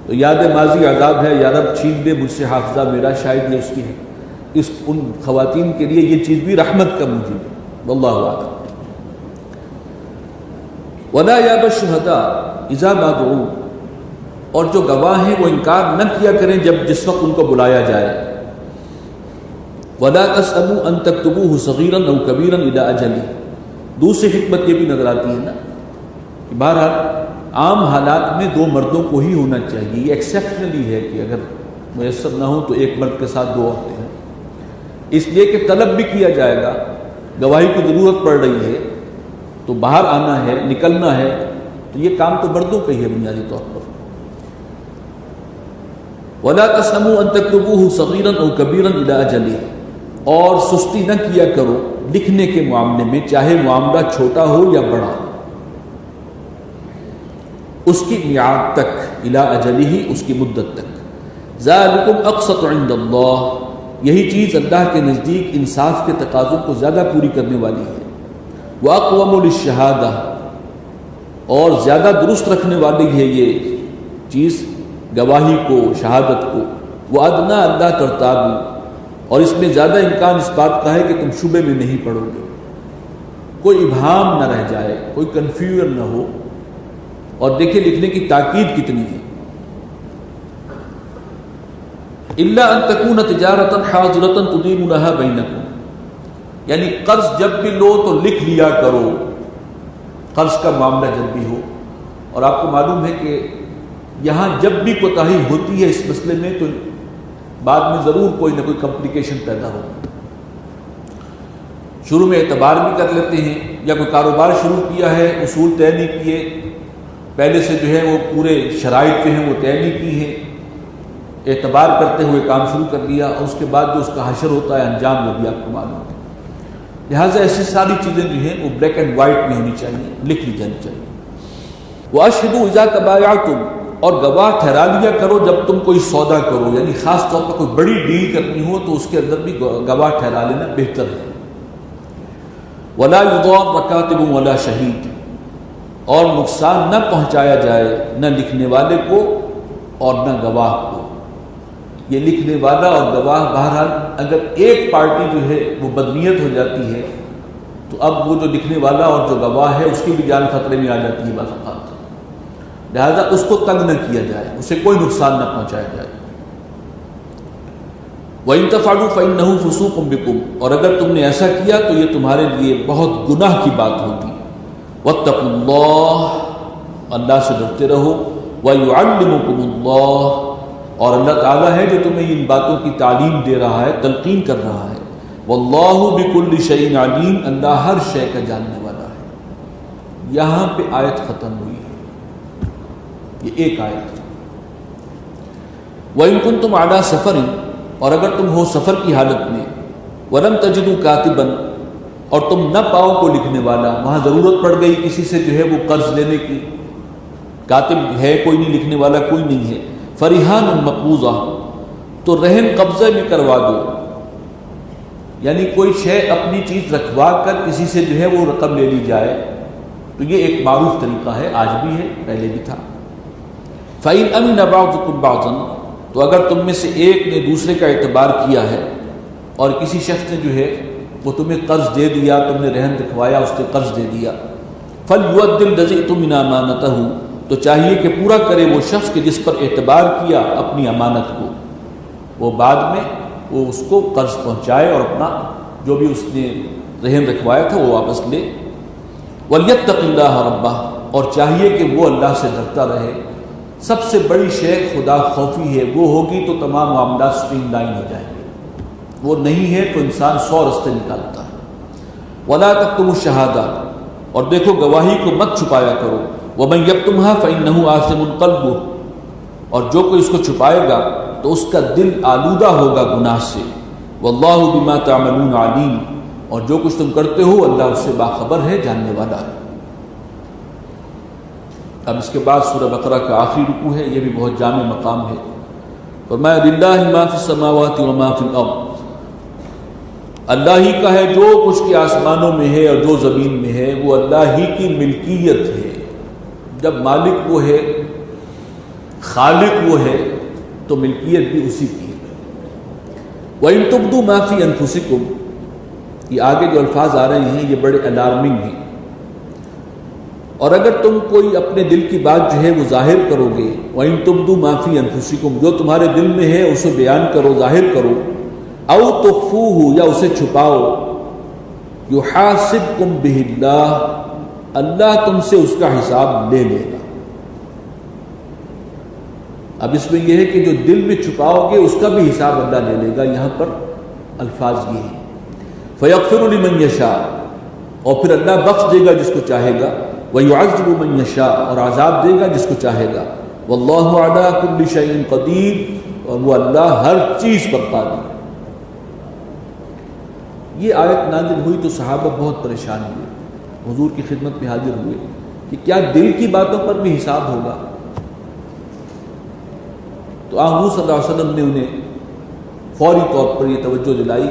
تو یاد ماضی عذاب ہے، یا رب چھین دے مجھ سے حافظہ میرا، شاید یہ اس کی ہے، ان خواتین کے لیے یہ چیز بھی رحمت کا موجب ہے۔ واللہ اعلم۔ وَلَا يَأْبَ الشُّهَدَاءُ إِذَا مَا دُعُوا، اور جو گواہ ہیں وہ انکار نہ کیا کریں جس وقت ان کو بلایا جائے۔ وَلَا تَسْأَمُوا أَن تَكْتُبُوهُ صَغِيرًا أَوْ كَبِيرًا إِلَىٰ أَجَلِهِ، دوسری حکمت یہ بھی نظر آتی ہے نا کہ بہرحال عام حالات میں 2 مردوں کو ہی ہونا چاہیے. یہ ایکسیپشنلی ہے کہ اگر میسر نہ ہو تو 1 مرد کے ساتھ 2 عورتیں ہیں، اس لیے کہ طلب بھی کیا جائے گا، گواہی کی ضرورت پڑ رہی ہے تو باہر آنا ہے، نکلنا ہے، تو یہ کام تو مردوں کا ہی ہے بنیادی طور پر. وَلَا تَسْأَمُوا أَن تَكْتُبُوهُ صَغِيرًا أَوْ كَبِيرًا إِلَىٰ أَجَلِهِ، اور سستی نہ کیا کرو لکھنے کے معاملے میں، چاہے معاملہ چھوٹا ہو یا بڑا، اس کی میعاد تک، إِلَىٰ أَجَلِهِ، اس کی مدت تک. ذَلِكُمْ أَقْسَطُ عِندَ اللَّهِ، یہی چیز اللہ کے نزدیک انصاف کے تقاضوں کو زیادہ پوری کرنے والی ہے. وَأَقْوَمُ لِلشَّهَادَةِ، اور زیادہ درست رکھنے والی ہے یہ چیز گواہی کو، شہادت کو. وَأَدْنَىٰ أَلَّا تَرْتَابُوا، اور اس میں زیادہ امکان اس بات کا ہے کہ تم شبے میں نہیں پڑو گے، کوئی ابہام نہ رہ جائے، کوئی کنفیوژن نہ ہو. اور دیکھیں لکھنے کی تاکید کتنی ہے. إِلَّا أَن تَكُونَ تِجَارَةً حَاضِرَةً تُدِيرُونَهَا بَيْنَكُمْ، یعنی قرض جب بھی لو تو لکھ لیا کرو، قرض کا معاملہ جب بھی ہو. اور آپ کو معلوم ہے کہ یہاں جب بھی کوتاہی ہوتی ہے اس مسئلے میں تو بعد میں ضرور کوئی نہ کوئی کمپلیکیشن پیدا ہو. شروع میں اعتبار بھی کر لیتے ہیں، یا کوئی کاروبار شروع کیا ہے، اصول طے نہیں کیے، پہلے سے جو ہے وہ پورے شرائط جو ہیں وہ طے نہیں کی ہیں، اعتبار کرتے ہوئے کام شروع کر دیا، اور اس کے بعد جو اس کا حشر ہوتا ہے انجام وہ بھی آپ کو معلوم ہے. لہٰذا ایسی ساری چیزیں جو ہیں وہ بلیک اینڈ وائٹ میں ہونی چاہیے، لکھ لی جانی چاہیے. وَأَشْهِدُوا إِذَا تَبَايَعْتُمْ، اور گواہ ٹھہرا لیا کرو جب تم کوئی سودا کرو، یعنی خاص طور پر کوئی بڑی ڈیل کرنی ہو تو اس کے اندر بھی گواہ ٹھہرا لینا بہتر ہے. وَلَا يُضَارَ كَاتِبٌ وَلَا شَهِيدٌ، اور نقصان نہ پہنچایا جائے نہ لکھنے والے کو اور نہ گواہ کو. یہ لکھنے والا اور گواہ بہرحال اگر ایک پارٹی جو ہے وہ بدنیت ہو جاتی ہے تو اب وہ جو لکھنے والا اور جو گواہ ہے اس کی بھی جان خطرے میں آ جاتی ہے بعض اوقات. لہذا اس کو تنگ نہ کیا جائے، اسے کوئی نقصان نہ پہنچایا جائے. وَإِن تَفْعَلُوا فَإِنَّهُ فُسُوقٌ بِكُمْ، اور اگر تم نے ایسا کیا تو یہ تمہارے لیے بہت گناہ کی بات ہوگی. وَاتَّقُوا اللَّهَ، اللہ سے ڈرتے رہو. وَيُعَلِّمُكُمُ اللَّهُ، اور اللہ تعالیٰ ہے جو تمہیں ان باتوں کی تعلیم دے رہا ہے، تلقین کر رہا ہے. وَاللَّهُ بِكُلِّ شَيْءٍ عَلِيمٌ، اللہ ہر شے کا جاننے والا ہے. یہاں پہ آیت ختم ہوئی ہے، یہ ایک آیت. وَإِن كُنتُمْ عَلَىٰ سَفَرٍ، اور اگر تم ہو سفر کی حالت میں. وَلَمْ تَجِدُوا كَاتِبًا، اور تم نہ پاؤ کو لکھنے والا، وہاں ضرورت پڑ گئی کسی سے جو ہے وہ قرض لینے کی، کاتب ہے کوئی نہیں، لکھنے والا کوئی نہیں ہے. فَرِحَانٌ مَقْبُوضَةٌ، تو رہن قبضے میں کروا دو، یعنی کوئی شے اپنی چیز رکھوا کر کسی سے جو ہے وہ رقم لے لی جائے، تو یہ ایک معروف طریقہ ہے، آج بھی ہے، پہلے بھی تھا. فَإِنْ أَمِنَ بَعْضُكُمْ بَعْضًا، تو اگر تم میں سے ایک نے دوسرے کا اعتبار کیا ہے اور کسی شخص نے جو ہے وہ تمہیں قرض دے دیا، تم نے رہن رکھوایا، اس نے قرض دے دیا. فَلْيُؤَدِّ الَّذِي اؤْتُمِنَ أَمَانَتَهُ، تو چاہیے کہ پورا کرے وہ شخص کہ جس پر اعتبار کیا اپنی امانت کو، وہ بعد میں وہ اس کو قرض پہنچائے اور اپنا جو بھی اس نے رہن رکھوایا تھا وہ واپس لے. وَلْيَتَّقِ اللَّهَ رَبَّهُ، اور چاہیے کہ وہ اللہ سے ڈرتا رہے. سب سے بڑی شے خدا خوفی ہے، وہ ہوگی تو تمام معاملات سٹریم لائن ہو جائیں گے، وہ نہیں ہے تو انسان 100 رستے نکالتا ہے. وَلَا تَكْتُمُوا الشَّهَادَةَ، اور دیکھو گواہی کو مت چھپایا کرو. وَمَن يَكْتُمْهَا فَإِنَّهُ آثِمٌ قَلْبُهُ، اور جو کوئی اس کو چھپائے گا تو اس کا دل آلودہ ہوگا گناہ سے. وَاللَّهُ بِمَا تَعْمَلُونَ عَلِيمٌ، اور جو کچھ تم کرتے ہو اللہ اس سے باخبر ہے، جاننے والا ہے. اب اس کے بعد سورہ بقرہ کا آخری رکوع ہے، یہ بھی بہت جامع مقام ہے. فرمایا لِلَّهِ مَا فِي السَّمَاوَاتِ وَمَا فِي الْأَرْضِ، اللہ ہی کا ہے جو کچھ کے آسمانوں میں ہے اور جو زمین میں ہے، وہ اللہ ہی کی ملکیت ہے. جب مالک وہ ہے، خالق وہ ہے، تو ملکیت بھی اسی کی ہے. وَإِن تُبْدُوا مَا فِي أَنفُسِكُمْ، یہ آگے جو الفاظ آ رہے ہیں یہ بڑے الارمنگ ہیں. اور اگر تم کوئی اپنے دل کی بات جو ہے وہ ظاہر کرو گے، وَإِن تُبْدُوا مَا فِي أَنفُسِكُمْ، جو تمہارے دل میں ہے اسے بیان کرو، ظاہر کرو. أَوْ تُخْفُوهُ، یا اسے چھپاؤ. يُحَاسِبْكُمْ بِهِ اللَّهُ، اللہ تم سے اس کا حساب لے لے گا. اب اس میں یہ ہے کہ جو دل میں چھپاؤ گے اس کا بھی حساب اللہ لے لے گا. یہاں پر الفاظ یہ ہیں فَيَغْفِرُ لِمَنْ يَشَاءُ، اور پھر اللہ بخش دے گا جس کو چاہے گا، وَيُعَذِّبُ مَنْ يَشَاءُ، اور عذاب دے گا جس کو چاہے گا. وَاللَّهُ عَلَىٰ كُلِّ شَيْءٍ قَدِيرٌ، اور وہ اللہ ہر چیز پر قادر. یہ آیت نازل ہوئی تو صحابہ بہت پریشان ہوئے، حضور کی خدمت میں حاضر ہوئے کہ کیا دل کی باتوں پر بھی حساب ہوگا؟ تو حضور صلی اللہ علیہ وسلم نے انہیں فوری طور پر یہ توجہ دلائی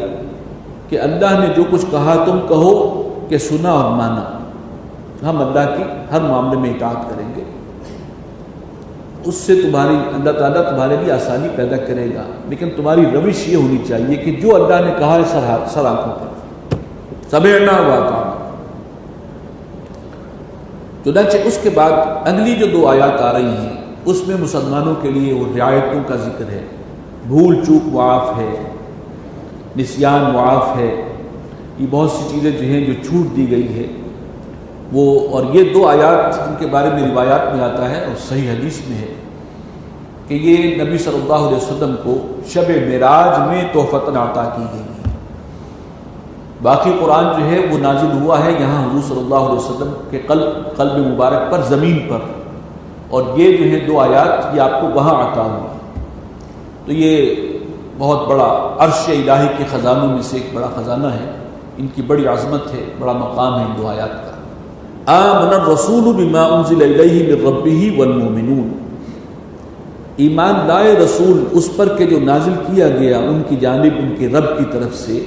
کہ اللہ نے جو کچھ کہا تم کہو کہ سنا اور مانا، ہم اللہ کی ہر معاملے میں اطاعت کریں گے. اس سے تمہاری اللہ تعالیٰ تمہارے لیے آسانی پیدا کرے گا، لیکن تمہاری روش یہ ہونی چاہیے کہ جو اللہ نے کہا ہے سر آنکھوں پر سمعنا واطعنا. چنانچہ اس کے بعد اگلی جو 2 آیات آ رہی ہیں اس میں مسلمانوں کے لیے وہ رعایتوں کا ذکر ہے. بھول چوک معاف ہے، نسیان معاف ہے، یہ بہت سی چیزیں جو ہیں جو چھوٹ دی گئی ہے وہ. اور یہ 2 آیات جن کے بارے میں روایات میں آتا ہے اور صحیح حدیث میں ہے کہ یہ نبی صلی اللہ علیہ وسلم کو شب معراج میں تحفتاً عطا کی گئی ہے. باقی قرآن جو ہے وہ نازل ہوا ہے یہاں حضور صلی اللہ علیہ وسلم کے قلب مبارک پر، زمین پر، اور یہ جو ہے 2 آیات یہ آپ کو وہاں عطا ہوئی. تو یہ بہت بڑا عرش الہی کے خزانوں میں سے ایک بڑا خزانہ ہے، ان کی بڑی عظمت ہے، بڑا مقام ہے ان 2 آیات کا. آمن الرسول بما انزل الیہ من ربہ والمؤمنون، ایمان لائے رسول اس پر کہ جو نازل کیا گیا ان کی جانب ان کے رب کی طرف سے،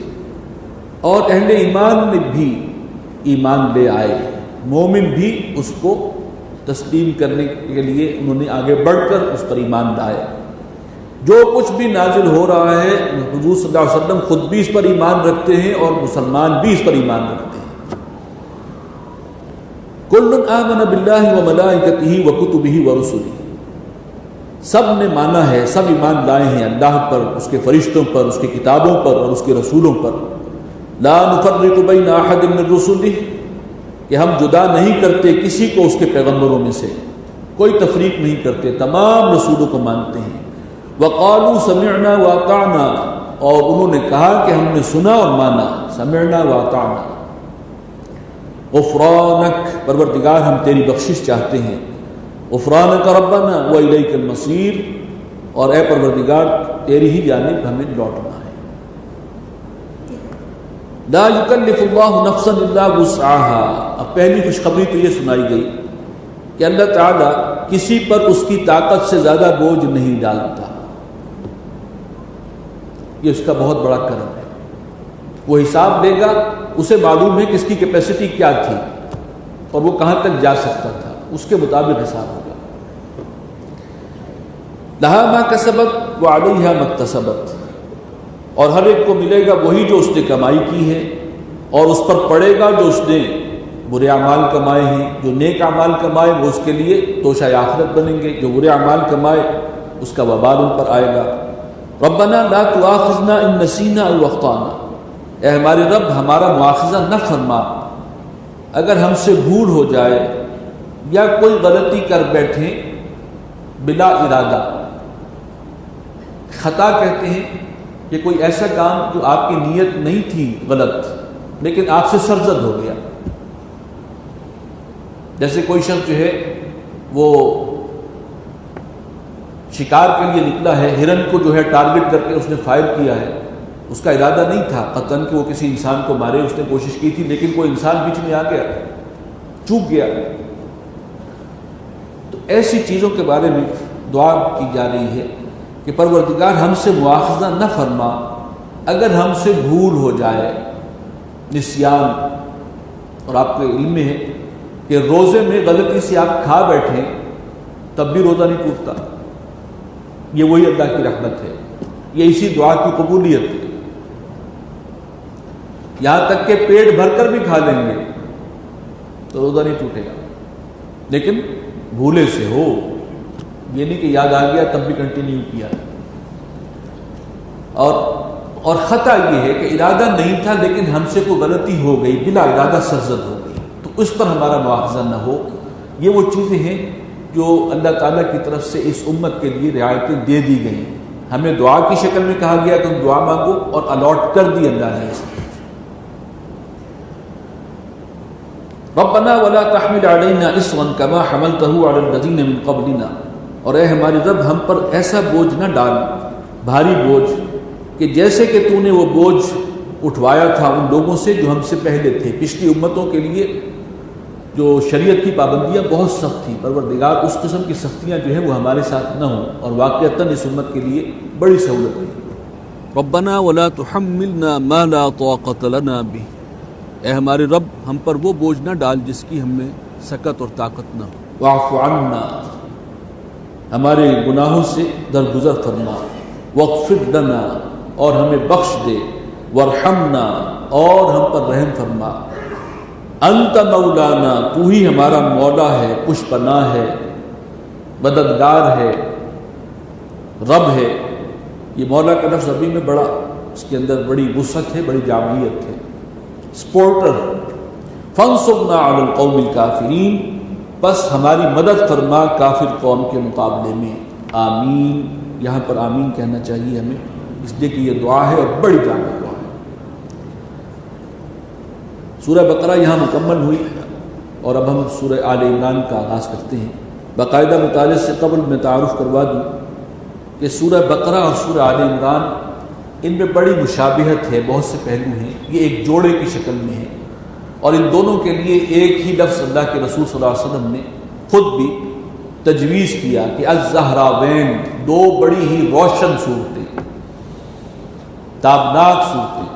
اور اہل ایمان نے بھی ایمان لے آئے، مومن بھی اس کو تسلیم کرنے کے لیے انہوں نے آگے بڑھ کر اس پر ایمان لائے. جو کچھ بھی نازل ہو رہا ہے حضور صلی اللہ علیہ وسلم خود بھی اس پر ایمان رکھتے ہیں اور مسلمان بھی اس پر ایمان رکھتے ہیں. کل آمن باللہ وملائکتہ وکتبہ ورسلہ، سب نے مانا ہے، سب ایمان لائے ہیں اللہ پر، اس کے فرشتوں پر، اس کی کتابوں پر اور اس کے رسولوں پر. لا نفرق بین احد من رسلہ، کہ ہم جدا نہیں کرتے کسی کو اس کے پیغمبروں میں سے، کوئی تفریق نہیں کرتے، تمام رسولوں کو مانتے ہیں. وقالوا سمعنا واطعنا، اور انہوں نے کہا کہ ہم نے سنا اور مانا، سمعنا واطعنا. غفرانک، پروردگار ہم تیری بخشش چاہتے ہیں. غفرانک ربنا والیک المصیر، اور اے پروردگار تیری ہی جانب ہمیں لوٹنا ہے. لا یکلف اللہ نفسا الا وسعها، اب پہلی خوشخبری تو یہ سنائی گئی کہ اللہ تعالیٰ کسی پر اس کی طاقت سے زیادہ بوجھ نہیں ڈالتا. یہ اس کا بہت بڑا کرم ہے. وہ حساب لے گا، اسے معلوم ہے کہ اس کی کیپیسٹی کیا تھی اور وہ کہاں تک جا سکتا تھا، اس کے مطابق حساب ہوگا. لہا ما کسبت وعلیہا ما اکتسبت، اور ہر ایک کو ملے گا وہی جو اس نے کمائی کی ہے، اور اس پر پڑے گا جو اس نے برے اعمال کمائے ہیں. جو نیک اعمال کمائے وہ اس کے لیے توشہ آخرت بنیں گے، جو برے اعمال کمائے اس کا وبال ان پر آئے گا. ربنا لا تؤاخذنا ان نسینا او اخطانا، اے ہمارے رب ہمارا مواخذہ نہ فرما اگر ہم سے بھول ہو جائے یا کوئی غلطی کر بیٹھیں بلا ارادہ. خطا کہتے ہیں کہ کوئی ایسا کام جو آپ کی نیت نہیں تھی غلط، لیکن آپ سے سرزد ہو گیا. جیسے کوئی شخص جو ہے وہ شکار کے لیے نکلا ہے، ہرن کو جو ہے ٹارگٹ کر کے اس نے فائر کیا ہے، اس کا ارادہ نہیں تھا قطعاً کہ وہ کسی انسان کو مارے، اس نے کوشش کی تھی لیکن کوئی انسان بیچ میں آ گیا، چوک گیا. تو ایسی چیزوں کے بارے میں دعا کی جا رہی ہے کہ پروردگار ہم سے مواخذہ نہ فرما اگر ہم سے بھول ہو جائے، نسیان. اور آپ کے علم میں ہے کہ روزے میں غلطی سے آپ کھا بیٹھیں تب بھی روزہ نہیں ٹوٹتا. یہ وہی اللہ کی رحمت ہے، یہ اسی دعا کی قبولیت ہے. یہاں تک کہ پیٹ بھر کر بھی کھا لیں گے تو روزہ نہیں ٹوٹے گا، لیکن بھولے سے ہو، یہ نہیں کہ یاد آ گیا تب بھی کنٹینیو کیا. اور خطا یہ ہے کہ ارادہ نہیں تھا لیکن ہم سے کوئی غلطی ہو گئی، بلا ارادہ سرزد ہو گئی، تو اس پر ہمارا مواخذہ نہ ہو. یہ وہ چیزیں ہیں جو اللہ تعالیٰ کی طرف سے اس امت کے لیے رعایتیں دے دی گئی. ہمیں دعا کی شکل میں کہا گیا کہ تم دعا مانگو اور الاٹ کر دی اللہ نے. ربنا ولا تحمل علينا اصرا كما حملته على الذين من قبلنا. اور اے ہمارے رب ہم پر ایسا بوجھ نہ ڈال، بھاری بوجھ، کہ جیسے کہ تو نے وہ بوجھ اٹھوایا تھا ان لوگوں سے جو ہم سے پہلے تھے. پچھلی امتوں کے لیے جو شریعت کی پابندیاں بہت سخت تھیں، پروردگار اس قسم کی سختیاں جو ہیں وہ ہمارے ساتھ نہ ہوں، اور واقعتاً اس امت کے لیے بڑی سہولت ہے. ربنا ولا تحملنا ما لا طاقة لنا به. اے ہمارے رب ہم پر وہ بوجھ نہ ڈال جس کی ہم میں سکت اور طاقت نہ ہو. واعف عنا، ہمارے گناہوں سے درگزر فرما. واغفر لنا، اور ہمیں بخش دے. وارحمنا، اور ہم پر رحم فرما. انت مولانا، تو ہی ہمارا مولا ہے، پش پناہ ہے، مددگار ہے، رب ہے. یہ مولا کا لفظ ابھی میں بڑا، اس کے اندر بڑی وسعت ہے، بڑی جامعیت ہے. سپورٹر. فانصرنا علی القوم الکافرین، پس ہماری مدد فرما کافر قوم کے مقابلے میں. آمین. یہاں پر آمین کہنا چاہیے ہمیں، اس لیے کہ یہ دعا ہے اور بڑی جامع دعا ہے. سورہ بقرہ یہاں مکمل ہوئی اور اب ہم سورہ آل عمران کا آغاز کرتے ہیں. باقاعدہ مطالعے سے قبل میں تعارف کروا دوں کہ سورہ بقرہ اور سورہ آل عمران ان میں بڑی مشابہت ہے، بہت سے پہلو ہیں. یہ ایک جوڑے کی شکل میں ہے، اور ان دونوں کے لیے ایک ہی لفظ اللہ کے رسول صلی اللہ علیہ وسلم نے خود بھی تجویز کیا کہ الزہراوین، دو بڑی ہی روشن صورتیں، تابناک صورتیں.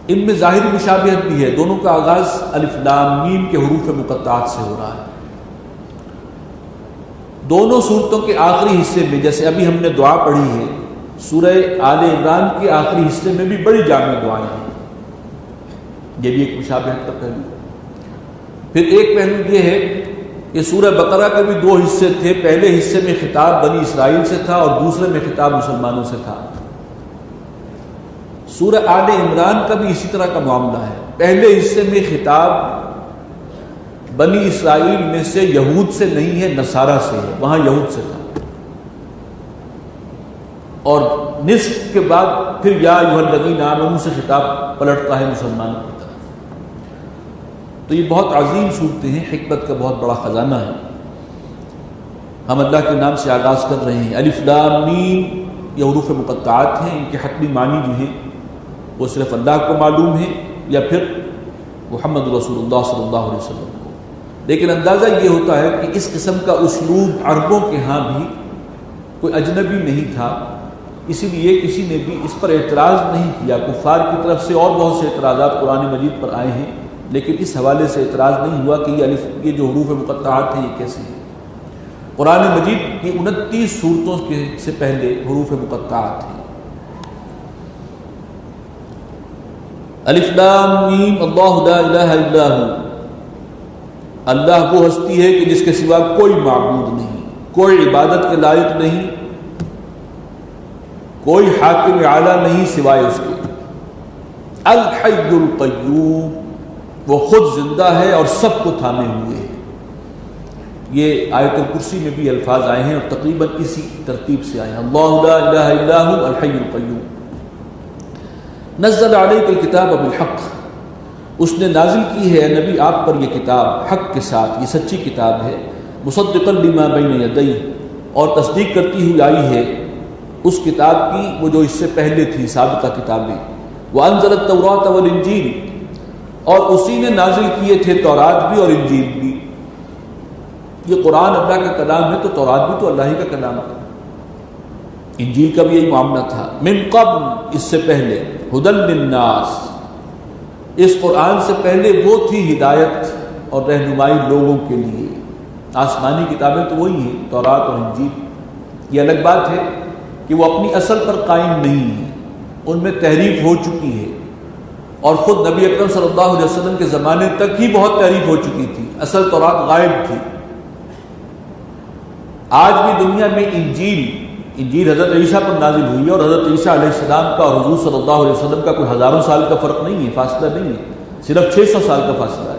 ان میں ظاہری مشابہت بھی ہے، دونوں کا آغاز الف لام میم کے حروف مقطعات سے ہو رہا ہے. دونوں صورتوں کے آخری حصے میں، جیسے ابھی ہم نے دعا پڑھی ہے، سورہ آل عمران کے آخری حصے میں بھی بڑی جامع دعائیں ہیں. یہ بھی ایک مشابہت کا پہلو. پھر ایک پہلو یہ ہے کہ سورہ بقرہ کے بھی دو حصے تھے. پہلے حصے میں خطاب بنی اسرائیل سے تھا اور دوسرے میں خطاب مسلمانوں سے تھا. سورہ آل عمران کا بھی اسی طرح کا معاملہ ہے. پہلے حصے میں خطاب بنی اسرائیل میں سے یہود سے نہیں ہے، نصارہ سے ہے، وہاں یہود سے تھا. اور نصف کے بعد پھر یا ایھا الذین آمنوا سے خطاب پلٹتا ہے مسلمانوں کی طرف. تو یہ بہت عظیم صورتیں ہیں، حکمت کا بہت بڑا خزانہ ہے. ہم اللہ کے نام سے آغاز کر رہے ہیں. الف لام میم یہ حروف مقطعات ہیں، ان کے حتمی معنی جو ہیں وہ صرف اللہ کو معلوم ہے یا پھر محمد رسول اللہ صلی اللہ علیہ وسلم کو. لیکن اندازہ یہ ہوتا ہے کہ اس قسم کا اسلوب عربوں کے ہاں بھی کوئی اجنبی نہیں تھا، اسی لیے کسی نے بھی اس پر اعتراض نہیں کیا. کفار کی طرف سے اور بہت سے اعتراضات قرآن مجید پر آئے ہیں، لیکن اس حوالے سے اعتراض نہیں ہوا کہ یہ جو حروف مقطعات ہیں یہ کیسے ہیں. قرآن مجید کی 29 صورتوں سے پہلے حروف مقطعات ہیں. الف لام میم اللہ لا الہ الا ھو، اللہ وہ ہستی ہے کہ جس کے سوا کوئی معبود نہیں، کوئی عبادت کے لائق نہیں، کوئی حاکم اعلیٰ نہیں سوائے اس کے. الحی القیوم، وہ خود زندہ ہے اور سب کو تھامے ہوئے ہے. یہ آیت الکرسی میں بھی الفاظ آئے ہیں اور تقریباً اسی ترتیب سے آئے ہیں. اللہ لا الہ الا ھو الحی القیوم. نزل علیک الکتاب بالحق، اس نے نازل کی ہے نبی آپ پر یہ کتاب حق کے ساتھ، یہ سچی کتاب ہے. مصدقا لما بین یدیہ، اور تصدیق کرتی ہوئی آئی ہے اس کتاب کی وہ جو اس سے پہلے تھی سابقہ کتابیں. وانزل التوراۃ والانجیل، اور اسی نے نازل کیے تھے تورات بھی اور انجیل بھی. یہ قرآن اللہ کا کلام ہے تو تورات بھی تو اللہ ہی کا کلام تھا. انجیل کا بھی یہی معاملہ تھا. من قبل، اس سے پہلے. ھدی للناس، اس قرآن سے پہلے وہ تھی ہدایت اور رہنمائی لوگوں کے لیے. آسمانی کتابیں تو وہی ہیں، تورات اور انجیل. یہ الگ بات ہے کہ وہ اپنی اصل پر قائم نہیں ہیں، ان میں تحریف ہو چکی ہے، اور خود نبی اکرم صلی اللہ علیہ وسلم کے زمانے تک ہی بہت تحریف ہو چکی تھی. اصل تورات غائب تھی. آج بھی دنیا میں انجیل حضرت عیسیٰ پر نازل ہوئی ہے، اور حضرت عیسیٰ علیہ السلام کا اور حضور صلی اللہ علیہ وسلم کا کوئی ہزاروں سال کا فرق نہیں ہے، فاصلہ نہیں ہے، صرف 600 سال کا فاصلہ ہے.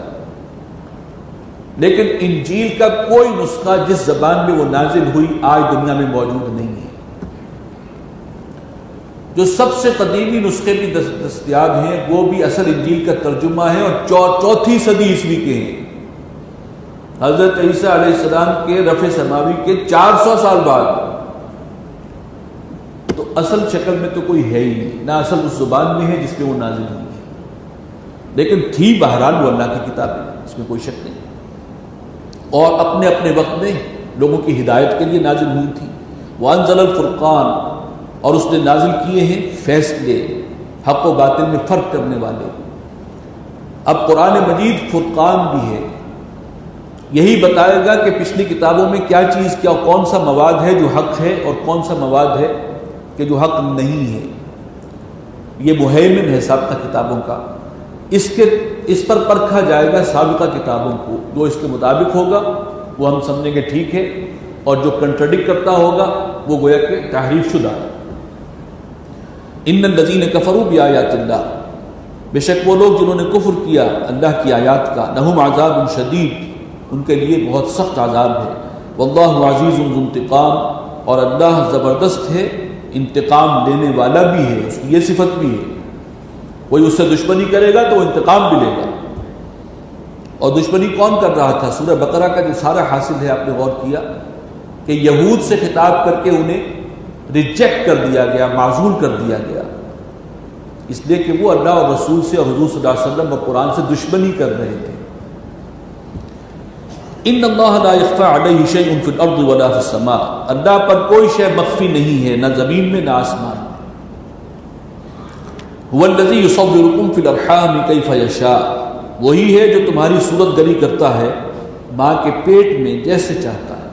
لیکن انجیل کا کوئی نسخہ جس زبان میں وہ نازل ہوئی آج دنیا میں موجود نہیں ہے۔ جو سب سے قدیمی نسخے بھی دستیاب ہیں وہ بھی اصل انجیل کا ترجمہ ہے اور چوتھی صدی عیسوی کے ہیں، حضرت عیسیٰ علیہ السلام کے رفع سماوی کے 400 سال بعد۔ تو اصل شکل میں تو کوئی ہے ہی نہیں، نہ اصل اس زبان میں ہے جس پہ وہ نازل ہوئی ہے، لیکن تھی بہرحال وہ اللہ کی کتاب ہے، اس میں کوئی شک نہیں، اور اپنے اپنے وقت میں لوگوں کی ہدایت کے لیے نازل ہوئی تھی۔ وانزل الفرقان، اور اس نے نازل کیے ہیں فیصلے، حق و باطل میں فرق کرنے والے۔ اب قرآن مجید فرقان بھی ہے، یہی بتائے گا کہ پچھلی کتابوں میں کیا چیز، کیا کون سا مواد ہے جو حق ہے اور کون سا مواد ہے کہ جو حق نہیں ہے۔ یہ مہیمن ہے سابقہ کتابوں کا، اس پر پرکھا جائے گا سابقہ کتابوں کو، جو اس کے مطابق ہوگا وہ ہم سمجھیں گے ٹھیک ہے، اور جو کنٹرڈکٹ کرتا ہوگا وہ گویا کہ تحریف شدہ ہے۔ ان الذین کفروا بآیات اللہ، بے شک وہ لوگ جنہوں نے کفر کیا اللہ کی آیات کا، لہم عذاب شدید، ان کے لیے بہت سخت عذاب ہے۔ واللہ عزیز ذو انتقام، اور اللہ زبردست ہے، انتقام لینے والا بھی ہے، اس کی یہ صفت بھی ہے، کوئی اس سے دشمنی کرے گا تو وہ انتقام بھی لے گا۔ اور دشمنی کون کر رہا تھا؟ سورہ بقرہ کا جو سارا حاصل ہے، آپ نے غور کیا کہ یہود سے خطاب کر کے انہیں ریجیکٹ کر دیا گیا، معزول کر دیا گیا، اس لیے کہ وہ اللہ اور رسول سے اور حضور صلی اللہ علیہ وسلم اور قرآن سے دشمنی کر رہے تھے۔ ان اللہ لا یخفی علیہ شیء فی الارض ولا فی السماء، اللہ پر کوئی شے مخفی نہیں ہے، نہ زمین میں نہ آسمان میں۔ هو الذی یصورکم فی الارحام کیف یشاء، وہی ہے جو تمہاری صورت گری کرتا ہے ماں کے پیٹ میں جیسے چاہتا ہے۔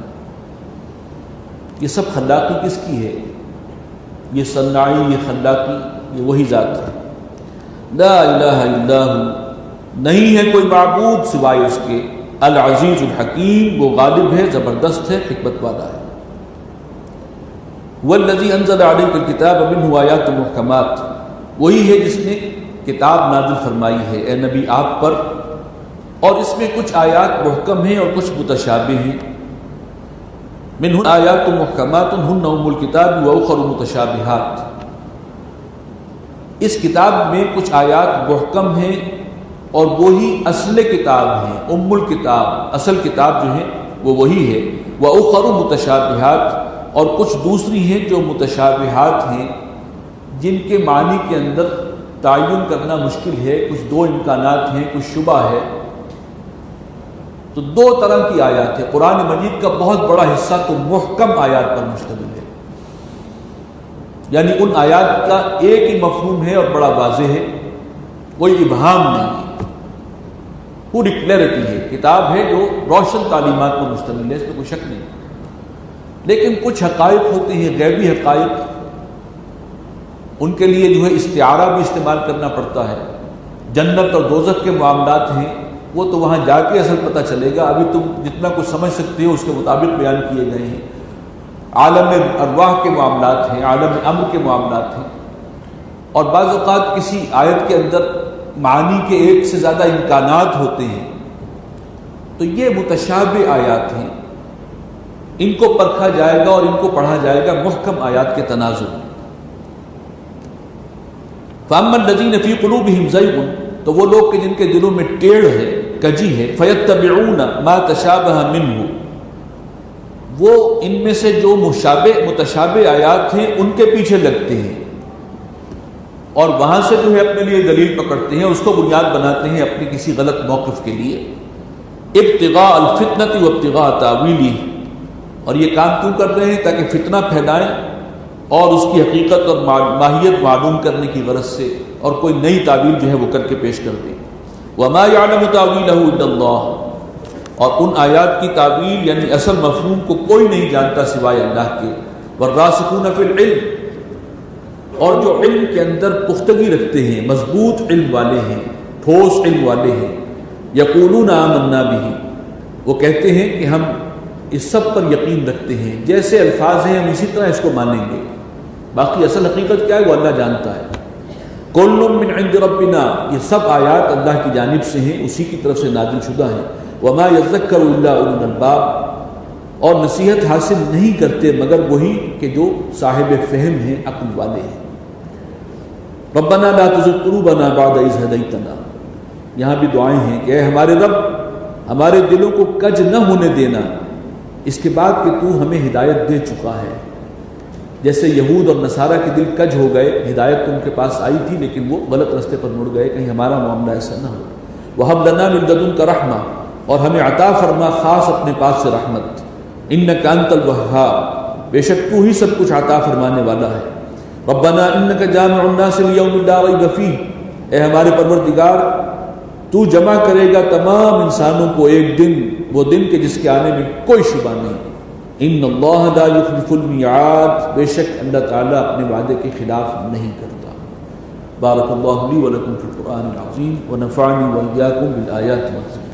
یہ سب خلاقی کس کی ہے؟ یہ صناعی، یہ خلاقی، یہ وہی ذات ہے۔ لا الہ الا ہو، نہیں ہے کوئی معبود سوائے اس کے، العزیز الحکیم، وہ غالب ہے، زبردست ہے، حکمت والا ہے۔ والذی انزل علیک الکتاب منہ آیات محکمات، وہی ہے جس نے کتاب نازل فرمائی ہے اے نبی آپ پر، اور اس میں کچھ آیات محکم ہیں اور کچھ متشابہ ہیں۔ منہ آیات محکمات ہن ام الکتاب واخر متشابہات، اس کتاب میں کچھ آیات محکم ہیں اور وہی اصل کتاب ہیں، ام الکتاب، اصل کتاب جو ہے وہ وہی ہے۔ واخر متشابہات، اور کچھ دوسری ہیں جو متشابہات ہیں، جن کے معنی کے اندر تعین کرنا مشکل ہے، کچھ دو امکانات ہیں، کچھ شبہ ہے۔ تو دو طرح کی آیات ہے، قرآن مجید کا بہت بڑا حصہ تو محکم آیات پر مشتمل ہے، یعنی ان آیات کا ایک ہی مفہوم ہے اور بڑا واضح ہے، کوئی ابہام نہیں ہے، پوری کلیئرٹی ہے، کتاب ہے جو روشن تعلیمات پر مشتمل ہے، اس میں کوئی شک نہیں۔ لیکن کچھ حقائق ہوتے ہیں، غیبی حقائق، ان کے لیے جو ہے استعارہ بھی استعمال کرنا پڑتا ہے۔ جنت اور دوزخ کے معاملات ہیں، وہ تو وہاں جا کے اصل پتہ چلے گا، ابھی تم جتنا کچھ سمجھ سکتے ہو اس کے مطابق بیان کیے گئے ہیں۔ عالم ارواح کے معاملات ہیں، عالم امر کے معاملات ہیں، اور بعض اوقات کسی آیت کے اندر معنی کے ایک سے زیادہ امکانات ہوتے ہیں، تو یہ متشابہ آیات ہیں، ان کو پرکھا جائے گا اور ان کو پڑھا جائے گا محکم آیات کے تناظر میں۔ فَأَمَّا الَّذِينَ فِي قُلُوبِهِمْ زَيْغٌ، تو وہ لوگ کہ جن کے دلوں میں ٹیڑھ ہے، کجی ہے، فَيَتَّبِعُونَ مَا تَشَابَهَ مِنْهُ، وہ ان میں سے جو متشابہ آیات ہیں ان کے پیچھے لگتے ہیں اور وہاں سے جو ہے اپنے لیے دلیل پکڑتے ہیں، اس کو بنیاد بناتے ہیں اپنے کسی غلط موقف کے لیے۔ ابتغاء الفتنة وابتغاء تاویلہ، اور یہ کام کیوں کر رہے ہیں؟ تاکہ فتنہ پھیلائیں اور اس کی حقیقت اور ماہیت معلوم کرنے کی غرض سے، اور کوئی نئی تعویل جو ہے وہ کر کے پیش کر دیں۔ وما يعلم تاویلہ الا اللہ، اور ان آیات کی تعویل یعنی اصل مفہوم کو کوئی نہیں جانتا سوائے اللہ کے۔ والراسخون فی العلم، اور جو علم کے اندر پختگی رکھتے ہیں، مضبوط علم والے ہیں، ٹھوس علم والے ہیں، یقولون آمنا بہ، وہ کہتے ہیں کہ ہم اس سب پر یقین رکھتے ہیں، جیسے الفاظ ہیں ہم اسی طرح اس کو مانیں گے، باقی اصل حقیقت کیا ہے وہ اللہ جانتا ہے۔ کل من عند ربنا، یہ سب آیات اللہ کی جانب سے ہیں، اسی کی طرف سے نازل شدہ ہیں۔ وما یذکر الا اولو الالباب، اور نصیحت حاصل نہیں کرتے مگر وہی کہ جو صاحب فہم ہیں، عقل والے ہیں۔ ربنا لا تزغ قلوبنا بعد اذ ہدیتنا، یہاں بھی دعائیں ہیں کہ اے ہمارے رب ہمارے دلوں کو کج نہ ہونے دینا اس کے بعد کہ تو ہمیں ہدایت دے چکا ہے۔ جیسے یہود اور نصارہ کے دل کج ہو گئے، ہدایت تو ان کے پاس آئی تھی لیکن وہ غلط راستے پر مڑ گئے، کہیں ہمارا معاملہ ایسا نہ ہو۔ وَهَبْ لَنَا مِن لَّدُنكَ رَحْمَةً، اور ہمیں عطا فرما خاص اپنے پاس سے رحمت۔ إِنَّكَ أَنتَ الْوَهَّابُ، بے شک تو ہی سب کچھ عطا فرمانے والا ہے۔ ربنا إنك جامع الناس ليوم لا ريب فيه، اے ہمارے پروردگار تو جمع کرے گا تمام انسانوں کو ایک دن، وہ دن کے جس کے آنے میں کوئی شبہ نہیں۔ ان اللہ لا يخلف الميعاد، بے شک اللہ تعالیٰ اپنے وعدے کے خلاف نہیں کرتا۔ بارک اللہ لی ولکم فی القرآن العظیم ونفعنی وإیاکم بالآیات والذکر